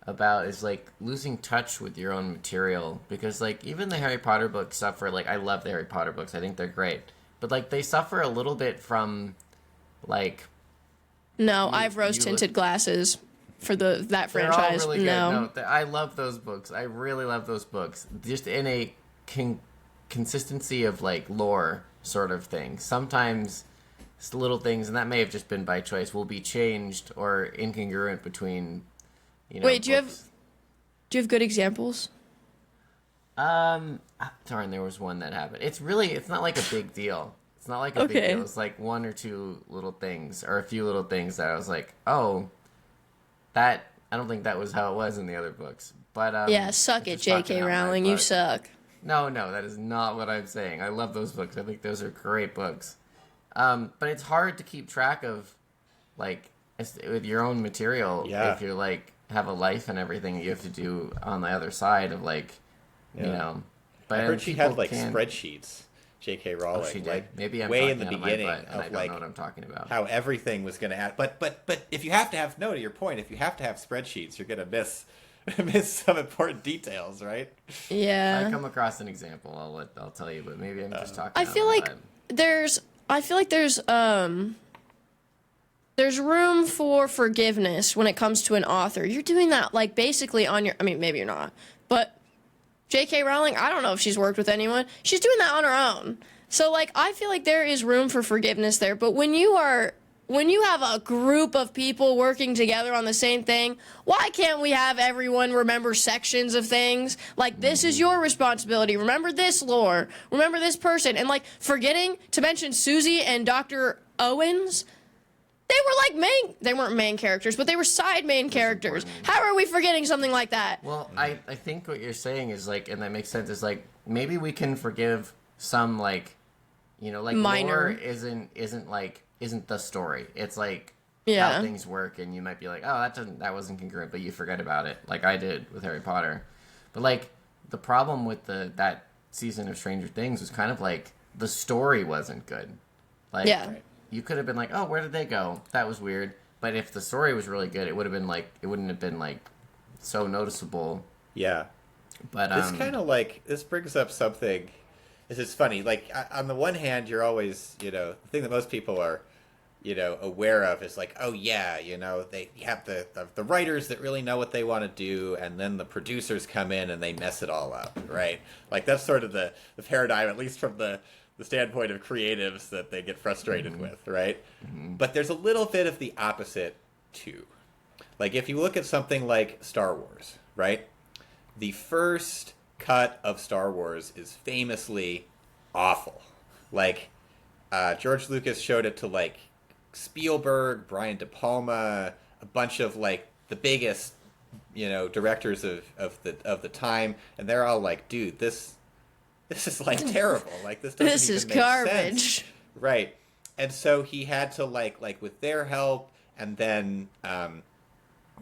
about is like losing touch with your own material, because like even the Harry Potter books suffer. Like, I love the Harry Potter books. I think they're great. But like they suffer a little bit from like... No, I have rose-tinted glasses for that They're franchise. all really good. No. I love those books. I really love those books. Just in a consistency of like lore sort of thing. Sometimes little things, and that may have just been by choice, will be changed or incongruent between. Wait, do you books. have good examples? Darn, there was one that happened. It's not like a big deal. It's not like a big deal. It's like 1 or 2 little things, or a few little things that I was like, oh, that, I don't think that was how it was in the other books. But Yeah, suck it, J.K. Rowling. You suck. No, that is not what I'm saying. I love those books. I think those are great books. But it's hard to keep track of, like, with your own material if you, like, have a life and everything you have to do on the other side of, like, But I heard she had, like, can't... spreadsheets. J.K. Rowling, she did. like Maybe I'm way in the talking out of my beginning butt, and I of don't like know what I'm talking about. How everything was going to happen. But if you have to have, to your point, if you have to have spreadsheets, you're going to miss some important details, right? Yeah. If I come across an example, I'll tell you. But maybe I'm just talking. I feel like there's room for forgiveness when it comes to an author. You're doing that like basically on your. I mean, maybe you're not, but J.K. Rowling, I don't know if she's worked with anyone. She's doing that on her own. So, like, I feel like there is room for forgiveness there. But when you have a group of people working together on the same thing, why can't we have everyone remember sections of things? Like, this is your responsibility. Remember this lore. Remember this person. And, like, forgetting to mention Susie and Dr. Owens, they weren't main characters, but they were side main characters. How are we forgetting something like that? Well, I think what you're saying is, like, and that makes sense, is, like, maybe we can forgive some, like, like minor. lore isn't the story. It's like Yeah. how things work, and you might be like, oh, that wasn't congruent, but you forget about it, like I did with Harry Potter. But like the problem with that season of Stranger Things was kind of like the story wasn't good. Like you could have been like, oh, where did they go? That was weird. But if the story was really good, it wouldn't have been like so noticeable. Yeah. But this brings up something. It's funny. Like, on the one hand, you're always, the thing that most people are aware of is like, oh yeah, they have the writers that really know what they want to do, and then the producers come in and they mess it all up, right? Like that's sort of the paradigm, at least from the standpoint of creatives, that they get frustrated with, right? But there's a little bit of the opposite too. Like if you look at something like Star Wars, right? The first cut of Star Wars is famously awful. Like George Lucas showed it to like Spielberg, Brian De Palma, a bunch of like the biggest, directors of the time, and they're all like, dude, this is like terrible. Like this doesn't This even is make garbage. sense. Right. And so he had to like with their help, and then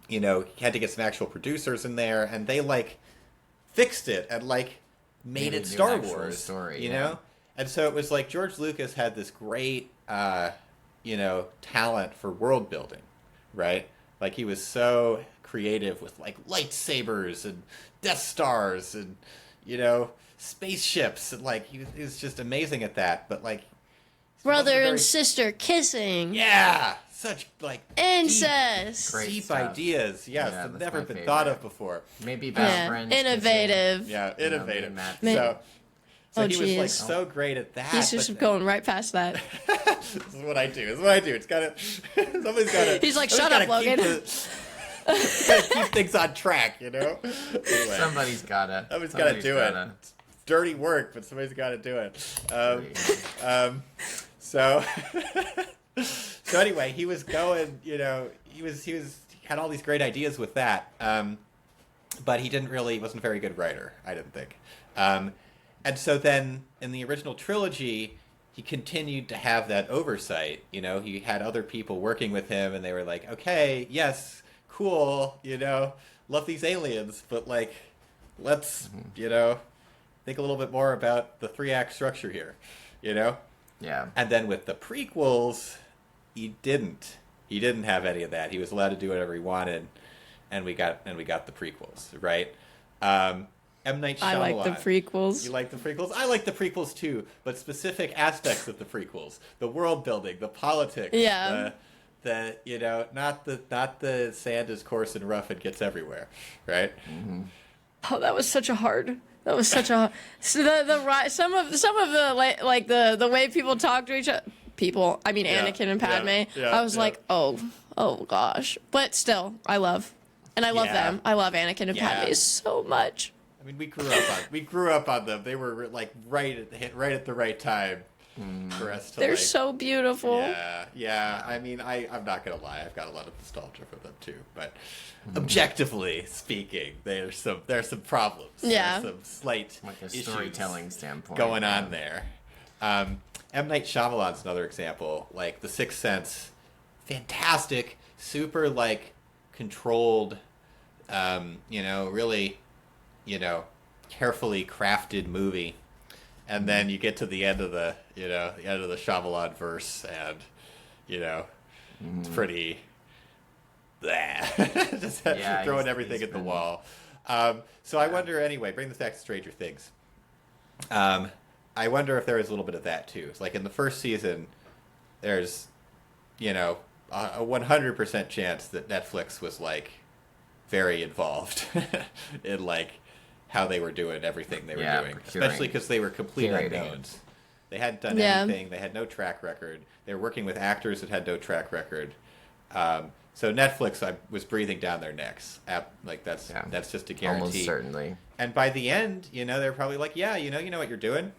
he had to get some actual producers in there, and they like fixed it and like made it Star Wars story, you know? And so it was like George Lucas had this great talent for world building, right? Like he was so creative with like lightsabers and Death Stars and spaceships, and like he was just amazing at that. But like Brother and sister kissing. Yeah, such like incest. Deep ideas. Yes, that never been thought of before. Maybe best friends. Innovative. Yeah, innovative. So he was like so great at that. He's just going right past that. This is what I do. It's gotta. Somebody's gotta. He's like, shut up, Logan. Gotta keep things on track, Anyway. Somebody's gotta do it. It's dirty work, but somebody's gotta do it. So anyway, he was going. He had all these great ideas with that. But he wasn't a very good writer, I didn't think. And so then in the original trilogy, he continued to have that oversight. He had other people working with him, and they were like, okay, yes, cool, love these aliens, but like, let's, think a little bit more about the 3-act structure here, Yeah. And then with the prequels, he didn't have any of that. He was allowed to do whatever he wanted, and we got the prequels, right? M. Night Shyamalan. I like the prequels. You like the prequels? I like the prequels too, but specific aspects of the prequels, the world building, the politics, yeah, not the sand is coarse and rough and gets everywhere, right? Mm-hmm. Oh, that was such a some of the like the way people talk to each other. Anakin and Padme. I was like, oh gosh, but still, I love them. I love Anakin and Padme so much. I mean, we grew up on them. They were like right at the right time for us to. They're so beautiful. Yeah. I mean, I'm not gonna lie. I've got a lot of nostalgia for them too. But objectively speaking, there's some problems. Yeah. There's some slight like a storytelling standpoint going on there. M. Night Shyamalan's another example. Like The Sixth Sense, fantastic, super like controlled. Really. Carefully crafted movie, and then you get to the end of the Shyamalan verse, and it's pretty. Just throwing everything at the wall. So I wonder. Anyway, bring this back to Stranger Things. I wonder if there is a little bit of that too. It's like in the first season, there's, a 100% chance that Netflix was like very involved in like how they were doing everying they were doing, especially because they were complete unknowns. They hadn't done anything. They had no track record. They were working with actors that had no track record. So Netflix was breathing down their necks. Like that's just a guarantee. Almost certainly. And by the end, they're probably like, yeah, you know what you're doing.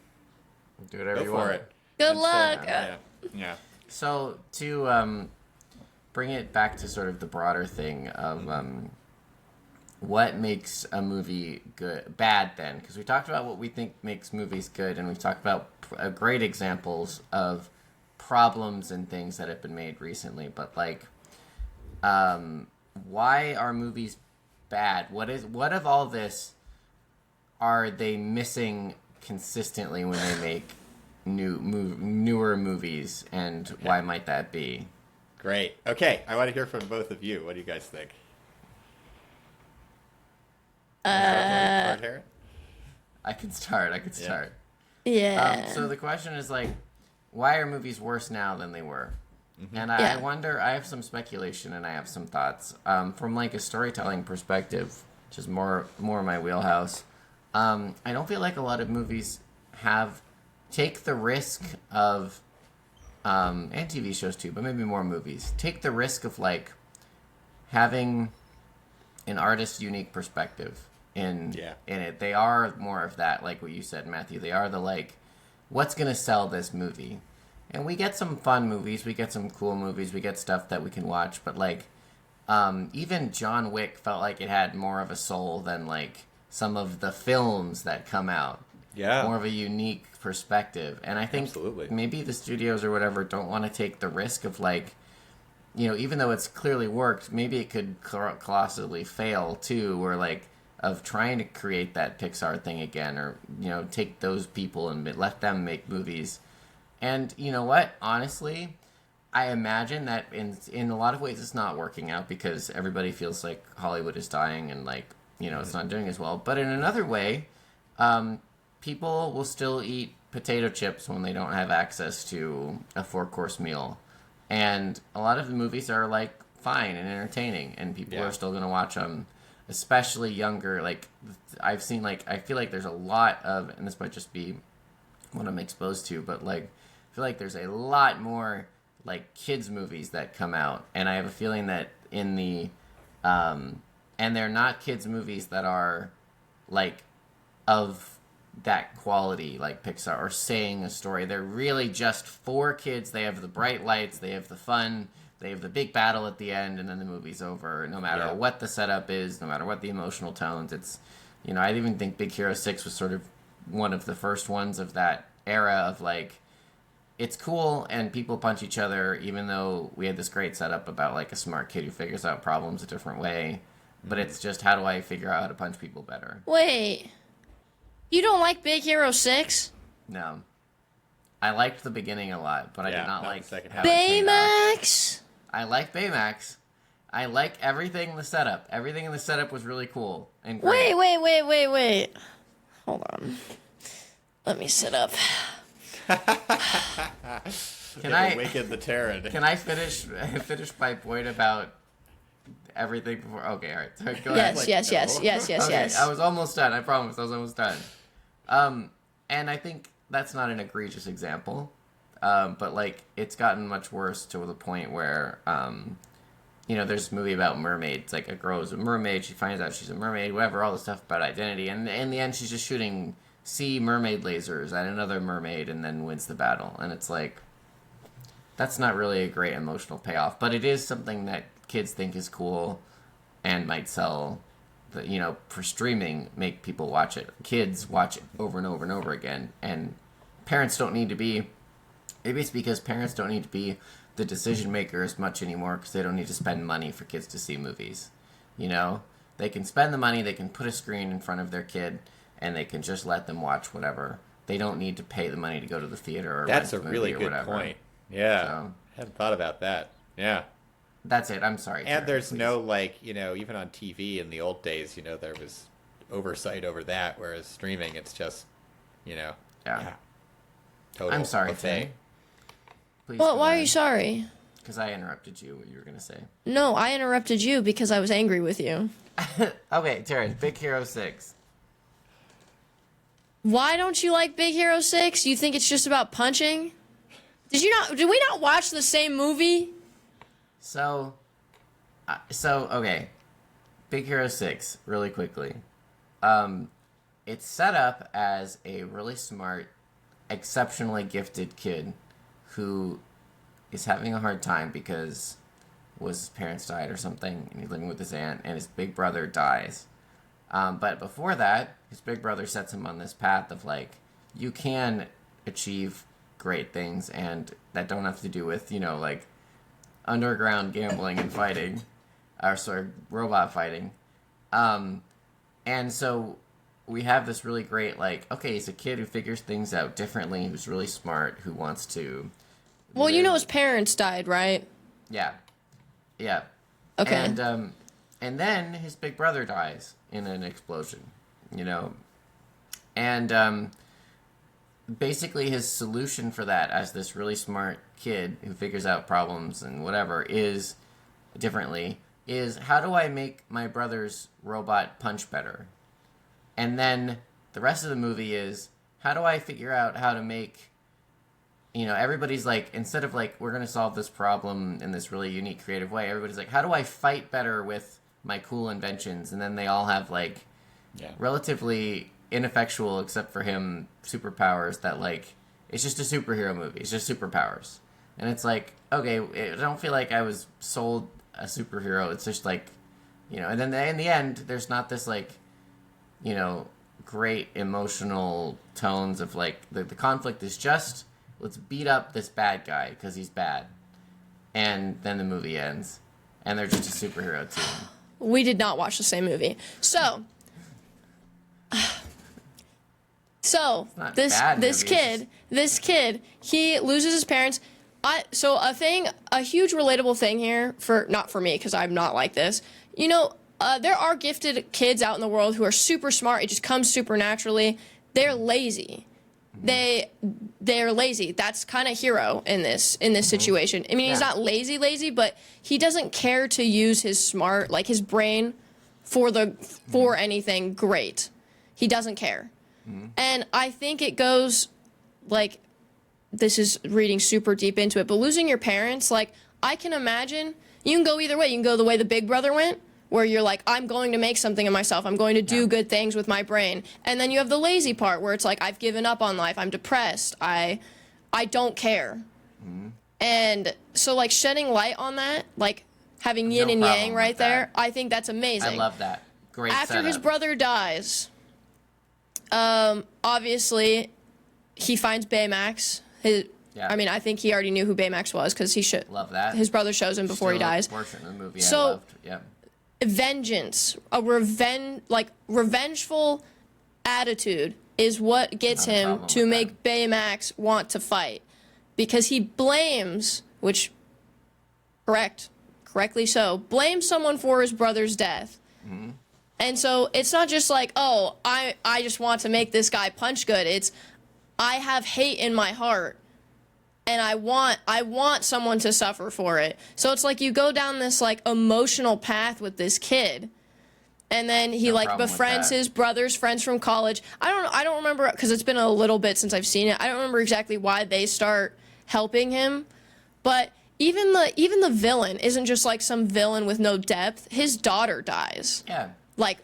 Do whatever you want. Go for it. Good luck. Yeah. So to bring it back to sort of the broader thing of what makes a movie bad then, because we talked about what we think makes movies good, and we talked about great examples of problems and things that have been made recently, but like why are movies bad? What of all this are they missing consistently when they make newer movies, and why might that be? Great. Okay, I want to hear from both of you. What do you guys think? I can start. Yeah. So the question is like, why are movies worse now than they were? And I wonder, I have some speculation and I have some thoughts. From like a storytelling perspective, which is more my wheelhouse, I don't feel like a lot of movies take the risk of, and TV shows too, but maybe more movies, take the risk of like having an artist's unique perspective in it. They are more of that, like what you said, Matthew. They are the like, what's gonna sell this movie? And we get some fun movies, we get some cool movies, we get stuff that we can watch, but like, even John Wick felt like it had more of a soul than like some of the films that come out. Yeah. More of a unique perspective. And I think maybe the studios or whatever don't want to take the risk of like, you know, even though it's clearly worked, maybe it could colossally fail too, or like of trying to create that Pixar thing again, or, you know, take those people and let them make movies. And you know what? Honestly, I imagine that in a lot of ways it's not working out because everybody feels like Hollywood is dying and like, you know, it's not doing as well. But in another way, people will still eat potato chips when they don't have access to a 4-course meal. And a lot of the movies are like fine and entertaining and people are still going to watch them, especially younger. Like I've seen, like, I feel like there's a lot of, and this might just be what I'm exposed to, but like, I feel like there's a lot more like kids movies that come out, and I have a feeling that in the and they're not kids movies that are like of that quality like Pixar or saying a story. They're really just for kids. They have the bright lights, they have the fun, they have the big battle at the end, and then the movie's over. No matter what the setup is, no matter what the emotional tones, it's, you know, I even think Big Hero 6 was sort of one of the first ones of that era of like, it's cool and people punch each other, even though we had this great setup about like a smart kid who figures out problems a different way. But it's just, how do I figure out how to punch people better? Wait, you don't like Big Hero 6? No. I liked the beginning a lot, but I did not like the second how half. Baymax? I like Baymax. I like everything in the setup. Everything in the setup was really cool and great. Wait. Hold on. Let me sit up. Can I awaken the Terran? Can I finish my point about everything before? Okay, all right. So go ahead. Yes. I was almost done. I promise. I was almost done. And I think that's not an egregious example, but like it's gotten much worse to the point where, you know, there's a movie about mermaids. Like a girl is a mermaid. She finds out she's a mermaid. Whatever. All the stuff about identity, and in the end, she's just shooting sea mermaid lasers at another mermaid and then wins the battle. And it's like, that's not really a great emotional payoff, but it is something that kids think is cool and might sell, you know, for streaming, make people watch it. Kids watch it over and over and over again, and parents don't need to be, maybe it's because parents don't need to be the decision maker as much anymore because they don't need to spend money for kids to see movies. You know, they can spend the money, they can put a screen in front of their kid, and they can just let them watch whatever. They don't need to pay the money to go to the theater or That's rent a the really movie or good whatever. point. Yeah. So, Hadn't thought about that. Yeah. That's it. I'm sorry. And Karen, there's please. no, like, you know, even on TV in the old days, you know, there was oversight over that, whereas streaming, it's just, you know, total I'm sorry, buffet. Tim. Please. Well, why are you sorry? Because I interrupted you. What you were gonna say? No, I interrupted you because I was angry with you. Okay, Taryn. Big Hero 6. Why don't you like Big Hero 6? You think it's just about punching? Did we not watch the same movie? So okay, Big Hero 6. Really quickly, it's set up as a really smart, exceptionally gifted kid who is having a hard time because his parents died or something, and he's living with his aunt, and his big brother dies. But before that, his big brother sets him on this path of like, you can achieve great things, and that don't have to do with, you know, like underground gambling and fighting, or sorry, robot fighting. And so we have this really great, like, okay, he's a kid who figures things out differently, who's really smart, who wants to. Well, you know his parents died, right? Yeah. Okay. And then his big brother dies in an explosion, you know. And basically his solution for that, as this really smart kid who figures out problems and whatever, is how do I make my brother's robot punch better? And then the rest of the movie is, how do I figure out how to make, everybody's like, instead of like, we're going to solve this problem in this really unique, creative way, everybody's like, how do I fight better with my cool inventions? And then they all have like relatively ineffectual, except for him, superpowers that like, it's just a superhero movie. It's just superpowers. And it's like, okay, I don't feel like I was sold a superhero. It's just like, and then in the end, there's not this like, great emotional tones of like, the conflict is just, let's beat up this bad guy because he's bad. And then the movie ends. And they're just a superhero team. We did not watch the same movie. So this kid, he loses his parents. A huge relatable thing here, not for me, because I'm not like this. There are gifted kids out in the world who are super smart. It just comes super naturally. They're lazy. They're lazy. That's kind of Hero in this situation. I mean, he's not lazy, but he doesn't care to use his his brain for anything great. He doesn't care. And I think it goes like, this is reading super deep into it, but losing your parents, like, I can imagine you can go either way. You can go the way the big brother went, where you're like, I'm going to make something of myself. I'm going to do good things with my brain. And then you have the lazy part where it's like, I've given up on life. I'm depressed. I don't care. And so like shedding light on that, like having yin and yang right there, I think that's amazing. I love that. Great After setup. his brother dies, obviously he finds Baymax. I mean, I think he already knew who Baymax was because he should. Love that. His brother shows him before he dies. Portion of the movie So, I loved. Yeah. Vengeance, revengeful attitude is what gets him to make Baymax want to fight, because he blames, correctly so, blames someone for his brother's death. And so it's not just like, oh, I just want to make this guy punch good. It's, I have hate in my heart, and I want someone to suffer for it. So it's like you go down this like emotional path with this kid, and then he like befriends his brother's friends from college. I don't remember, because it's been a little bit since I've seen it. I don't remember exactly why they start helping him, but even the villain isn't just like some villain with no depth. His daughter dies. Yeah. Like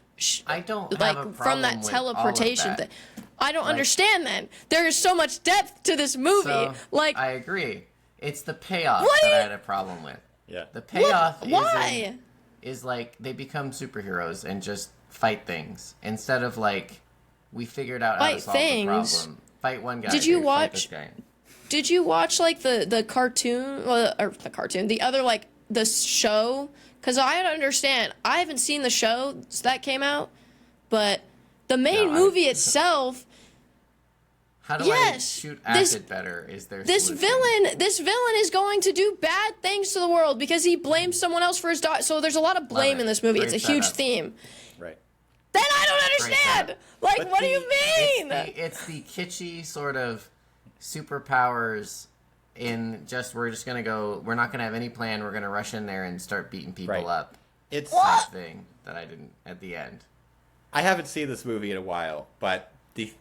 I don't have like a problem from that with teleportation all of that. thing. I don't understand that. There is so much depth to this movie. So, like, I agree. It's the payoff What that do I you- had a problem with. Yeah. The payoff why? is like they become superheroes and just fight things instead of like we figured out how to Fight solve things? the problem. Fight one guy. Did you fight watch- this guy. Did you watch like the cartoon, or the cartoon, the other like the show? Because I don't understand. I haven't seen the show that came out, but the main movie itself. How do Yes, I shoot acid better? Is there This villain is going to do bad things to the world because he blames someone else for his daughter. So there's a lot of blame it. in this movie. Great It's a huge setup. theme. Right. Then I don't understand. Like, But what do you mean? It's the kitschy sort of superpowers in just we're not gonna have any plan. We're gonna rush in there and start beating people Right. up. It's Type thing that I didn't at the end. I haven't seen this movie in a while, but the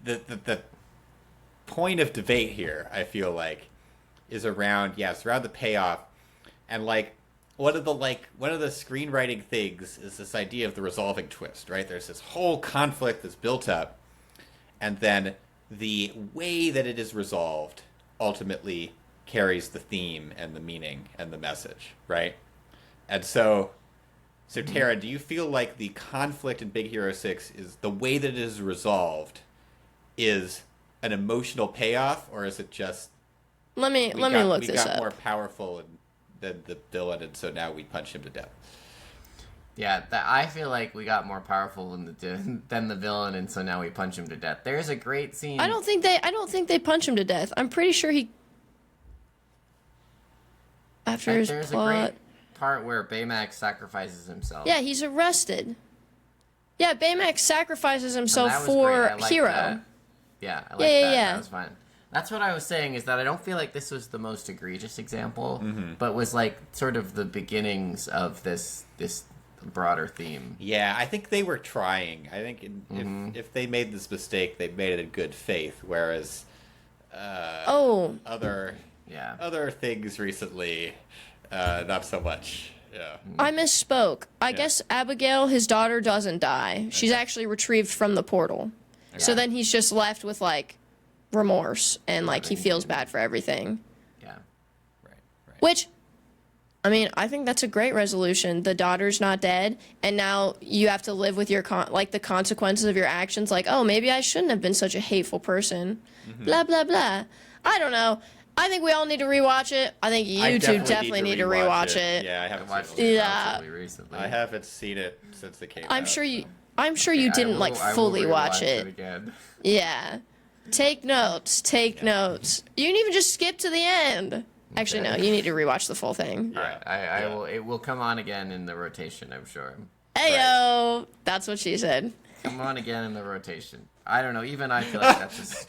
point of debate here, I feel like, is around the payoff, and like one of the screenwriting things is this idea of the resolving twist, right? There's this whole conflict that's built up, and then the way that it is resolved ultimately carries the theme and the meaning and the message, right? And so Tara, do you feel like the conflict in Big Hero 6 is the way that it is resolved is an emotional payoff, or is it just Let me look this got up. more powerful than the villain, and so now we punch him to death? Yeah, I feel like we got more powerful than the villain, and so now we punch him to death. There's a great scene. I don't think they punch him to death. I'm pretty sure he. After his There's plot. a great part where Baymax sacrifices himself. Yeah, he's arrested. Yeah, Baymax sacrifices And himself that was for great. I liked Hero. that. Yeah, I like Yeah, that. yeah. That was fine. That's what I was saying, is that I don't feel like this was the most egregious example, but was like sort of the beginnings of this broader theme. Yeah, I think they were trying. I think if they made this mistake, they made it in good faith, whereas other things recently, not so much. Yeah. I misspoke. I guess Abigail, his daughter, doesn't die. She's actually retrieved from the portal. Okay. So then he's just left with, like, remorse, and, like, he feels bad for everything. Yeah. Right. Which, I mean, I think that's a great resolution. The daughter's not dead, and now you have to live with your, the consequences of your actions. Like, oh, maybe I shouldn't have been such a hateful person. Blah, blah, blah. I don't know. I think we all need to rewatch it. I think you two definitely need to rewatch it. Yeah, I haven't watched seen it relatively recently. I haven't seen it since it came out. I'm sure you didn't fully watch it. Again. Yeah. Take notes. Take notes. You can even just skip to the end. Actually, no. You need to rewatch the full thing. All right. I will. It will come on again in the rotation, I'm sure. Ayo. Right. That's what she said. Come on again in the rotation. I don't know. Even I feel like that's just...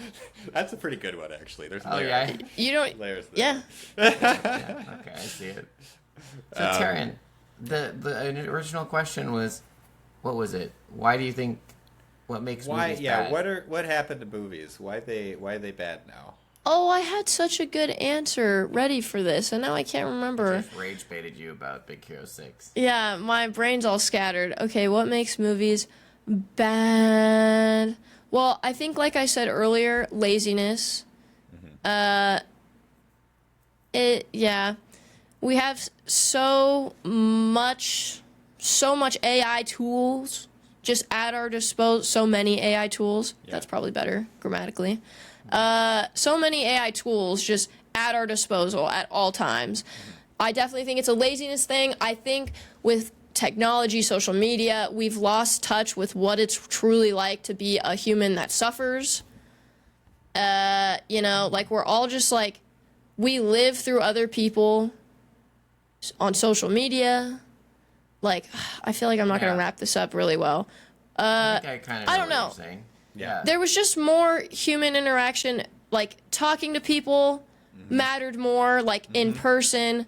That's a pretty good one, actually. There's layers. Yeah. You don't... Layers there. Yeah. Okay, I see it. So, Taryn, the original question was, what was it? Why do you think... What makes movies bad? What happened to movies? Why are they bad now? Oh, I had such a good answer ready for this, and now I can't remember. I just rage baited you about Big Hero 6. Yeah, my brain's all scattered. Okay, what makes movies bad? Well, I think, like I said earlier, laziness. We have so much AI tools just at our disposal. So many AI tools. Yeah. That's probably better grammatically. So many AI tools just at our disposal at all times. I definitely think it's a laziness thing. I think with technology, social media, we've lost touch with what it's truly like to be a human that suffers. We're all just like, we live through other people on social media. Like, I feel like I'm not going to wrap this up really well. I think I kind of know what you're saying. Yeah. There was just more human interaction, like talking to people mattered more, like in person.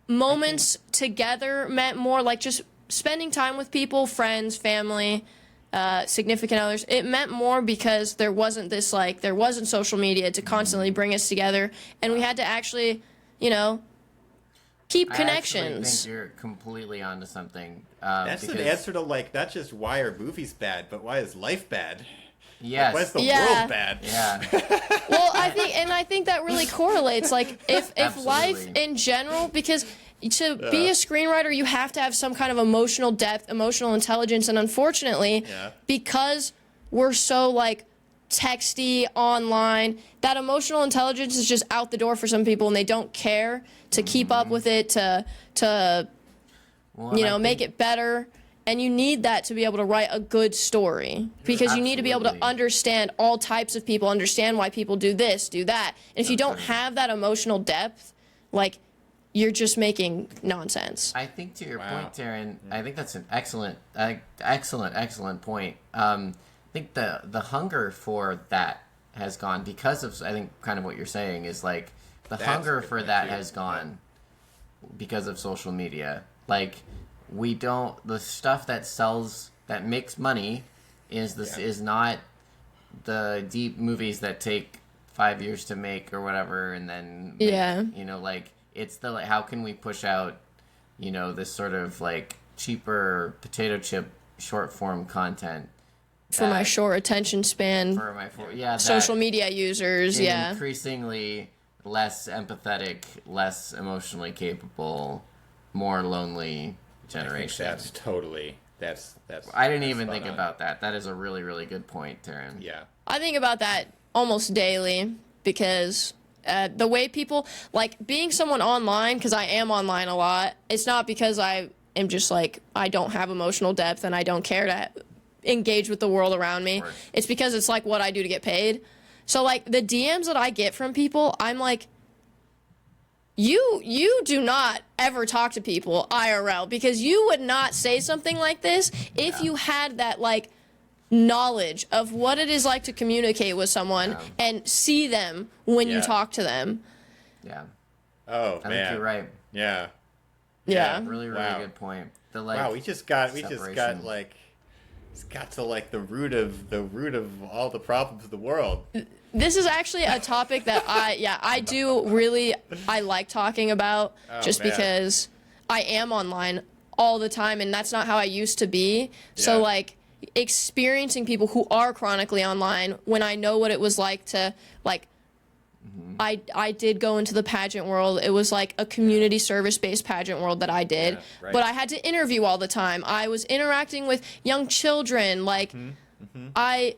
Moments together meant more, like just spending time with people, friends, family, significant others. It meant more because there wasn't social media to constantly bring us together, and we had to actually, keep connections. I think you're completely onto something. That's an answer to, like, not just why are movies bad, but why is life bad? Yes. Like, why is the world bad? Yeah. Well, I think that really correlates. Like, if life in general, because to be a screenwriter, you have to have some kind of emotional depth, emotional intelligence, and unfortunately, because we're so, like, texty online, that emotional intelligence is just out the door for some people, and they don't care to keep up with it, to make it better. And you need that to be able to write a good story, because you need to be able to understand all types of people, understand why people do this, do that. And if you don't have that emotional depth, like, you're just making nonsense. I think to your point, Taryn, I think that's an excellent point. I think the hunger for that has gone because of, I think, kind of what you're saying is, like, the hunger for that has gone because of social media. Like, the stuff that sells, that makes money is not the deep movies that take 5 years to make or whatever, and then it's the, like, how can we push out, this sort of, like, cheaper potato chip short form content for my short attention span, social media users, increasingly less empathetic, less emotionally capable, more lonely generation. I think that's I didn't even think about that. That is a really, really good point, Taryn. Yeah. I think about that almost daily, because the way people, like, being someone online, because I am online a lot, it's not because I am just, like, I don't have emotional depth and I don't care to engage with the world around me. It's because it's, like, what I do to get paid. So, like, the DMs that I get from people, I'm like, you do not ever talk to people IRL, because you would not say something like this if you had that, like, knowledge of what it is like to communicate with someone and see them when you talk to them. Yeah. Oh, I man. think you're right. Yeah. Yeah. Really, really good point. The We just got separation. like, it's got to like the root of all the problems of the world. This is actually a topic that I like talking about because I am online all the time, and that's not how I used to be. So like experiencing people who are chronically online, when I know what it was like to like, I did go into the pageant world. It was like a community service-based pageant world that I did. But I had to interview all the time. I was interacting with young children. Like, I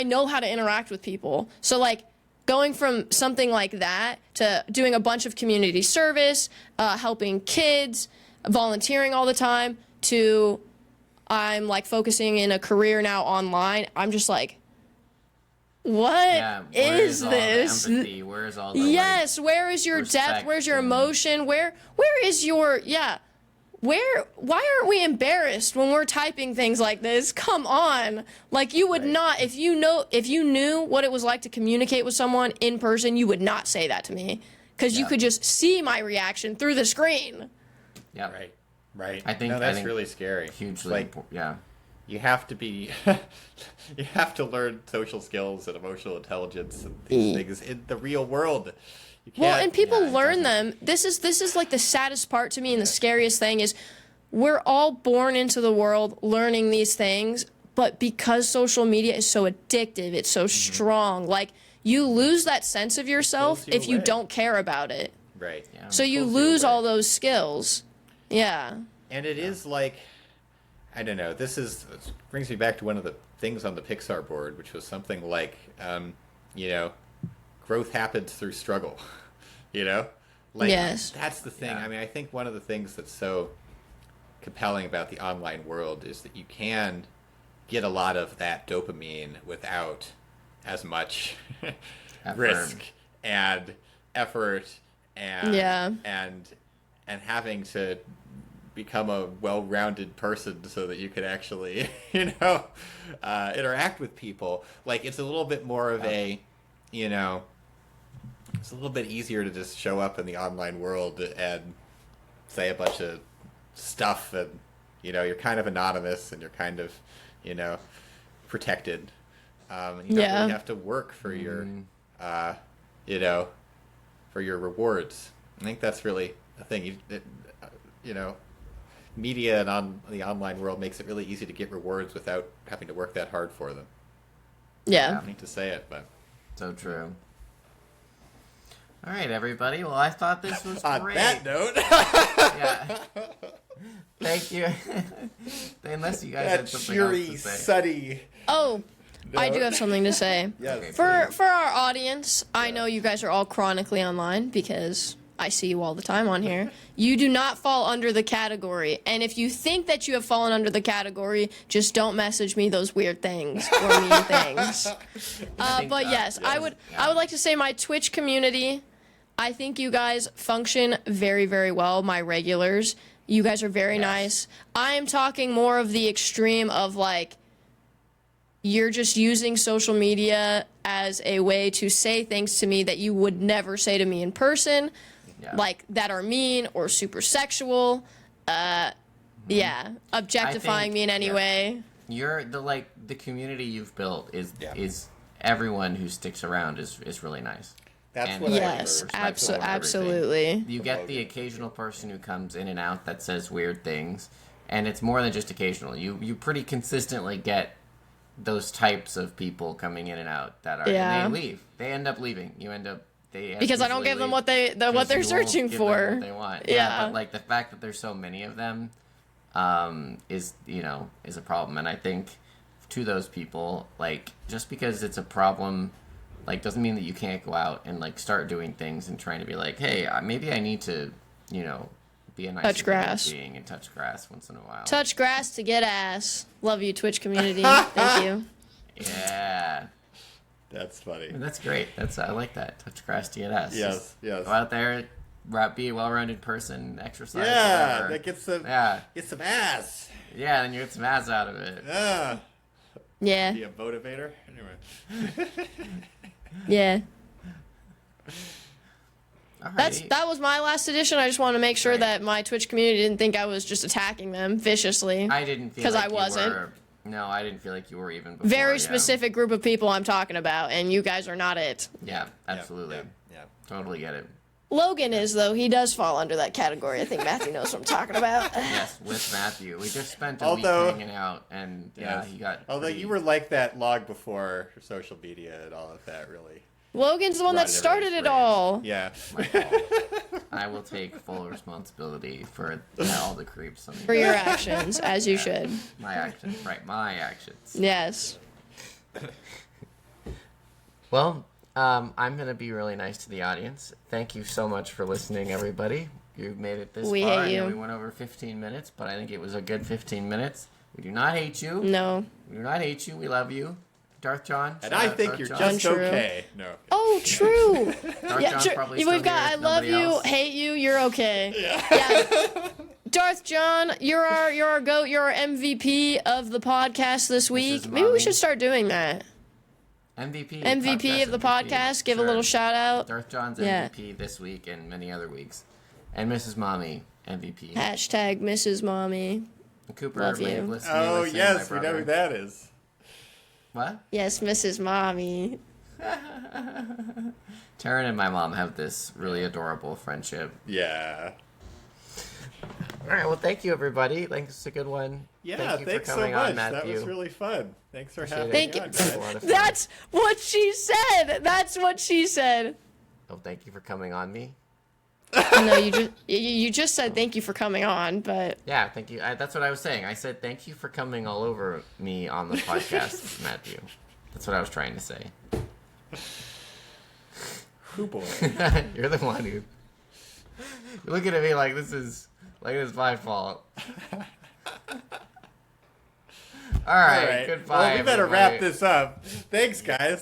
know how to interact with people. So, like, going from something like that to doing a bunch of community service, helping kids, volunteering all the time, to I'm, like, focusing in a career now online, I'm just like, what is this? Empathy? Where is all the yes, where is your depth? Where's your emotion? Where is your why aren't we embarrassed when we're typing things like this? Come on. Like you would not if you knew what it was like to communicate with someone in person, you would not say that to me cuz you could just see my reaction through the screen. Yeah. Right. I think that's really scary. Hugely like, you have to be you have to learn social skills and emotional intelligence and these things in the real world. You can't, well, and people learn them. This is like the saddest part to me, and the scariest thing is we're all born into the world learning these things, but because social media is so addictive, it's so strong, like you lose that sense of yourself if you don't care about it. Right. Yeah. So you lose all those skills. Yeah. And it is like, I don't know, this brings me back to one of the things on the Pixar board, which was something like, growth happens through struggle, Like, yes. That's the thing. Yeah. I mean, I think one of the things that's so compelling about the online world is that you can get a lot of that dopamine without as much risk and effort and having to become a well-rounded person so that you can actually, interact with people. Like, it's a little bit more of a, it's a little bit easier to just show up in the online world and say a bunch of stuff and, you're kind of anonymous and you're kind of, protected. And you don't really have to work for your, for your rewards. I think that's really a thing. Media and on the online world makes it really easy to get rewards without having to work that hard for them. Yeah. I hate to say it, but so true. All right, everybody. Well, I thought this was great. On that note, yeah. Thank you. Unless you guys had something else to say. sunny. Oh, I do have something to say. Yes. For our audience, I know you guys are all chronically online because I see you all the time on here. You do not fall under the category. And if you think that you have fallen under the category, just don't message me those weird things or mean things. But yes, I would like to say my Twitch community, I think you guys function very, very well, my regulars. You guys are very nice. I am talking more of the extreme of like, you're just using social media as a way to say things to me that you would never say to me in person. Like that are mean or super sexual, objectifying me in any way. You're the community you've built is everyone who sticks around is really nice. That's and what yes, absolutely. You get the occasional person who comes in and out that says weird things, and it's more than just occasional. You pretty consistently get those types of people coming in and out that are and they leave. They end up leaving. You end up. Because I don't give them what they're searching for. What they want. Yeah. But like the fact that there's so many of them is a problem. And I think to those people, like just because it's a problem, like doesn't mean that you can't go out and like start doing things and trying to be like, hey, maybe I need to, be a nice touch grass being and touch grass once in a while. Touch grass to get ass. Love you, Twitch community. Thank you. Yeah. That's funny. And that's great. I like that. Touch grass to get ass. Yes. Go out there, be a well-rounded person, exercise. Yeah, whatever. that gets some. Get some ass. Yeah, then you get some ass out of it. Yeah. Yeah. Be a motivator. Anyway. Yeah. Alrighty. That was my last edition. I just want to make sure Right. that my Twitch community didn't think I was just attacking them viciously. I didn't feel 'Cause like I you wasn't. were. No, I didn't feel like you were even before. Very yeah. specific group of people I'm talking about, and you guys are not it. Yeah, absolutely. Yeah. Totally get it. Logan is, though. He does fall under that category. I think Matthew knows what I'm talking about. Yes, with Matthew. We just spent a Although- week hanging out, and yeah, Yes. he got. Although pretty- you were like that long before social media and all of that, really. Logan's the one that Right, started it everybody's all. Yeah. my fault. I will take full responsibility for all the creeps on For the your actions, as you should. my actions. Right, my actions. Yes. Well, I'm gonna be really nice to the audience. Thank you so much for listening, everybody. You made it this We far. hate I know you. we went over 15 minutes, but I think it was a good 15 minutes. We do not hate you. No. We do not hate you. We love you, Darth John. And shout I out think Darth you're John. just Untrue. okay. No. Oh, true. Darth Yeah, John's true. probably We've still got here, I love nobody you, else. hate you, you're okay. Yeah. Darth John, you're our goat, you're our MVP of the podcast this week. Maybe Mommy. we should start doing that. MVP. MVP of the podcast, give a Sure. little shout out. Darth John's Yeah. MVP this week and many other weeks. And Mrs. Mommy, MVP. Hashtag Mrs. Mommy. Cooper Love may you. have listened, Oh, listened, yes, my we know who brother. that is. What? Yes, Mrs. Mommy. Taryn and my mom have this really adorable friendship. Yeah. All right, well, thank you, everybody. Thanks, a good one. Yeah, thank you thanks for so coming much. on, Matthew. That was really fun. Thanks for having Thank me you. on, It was a guys. lot of fun. That's what she said. That's what she said. Oh, thank you for coming on me. No, you just said thank you for coming on, but Yeah, thank you. That's what I was saying. I said thank you for coming all over me on the podcast, Matthew. That's what I was trying to say. Oh, boy. You're the one who... You're looking at me like this is my fault. All right, goodbye. Well, we better everybody. wrap this up. Thanks, guys.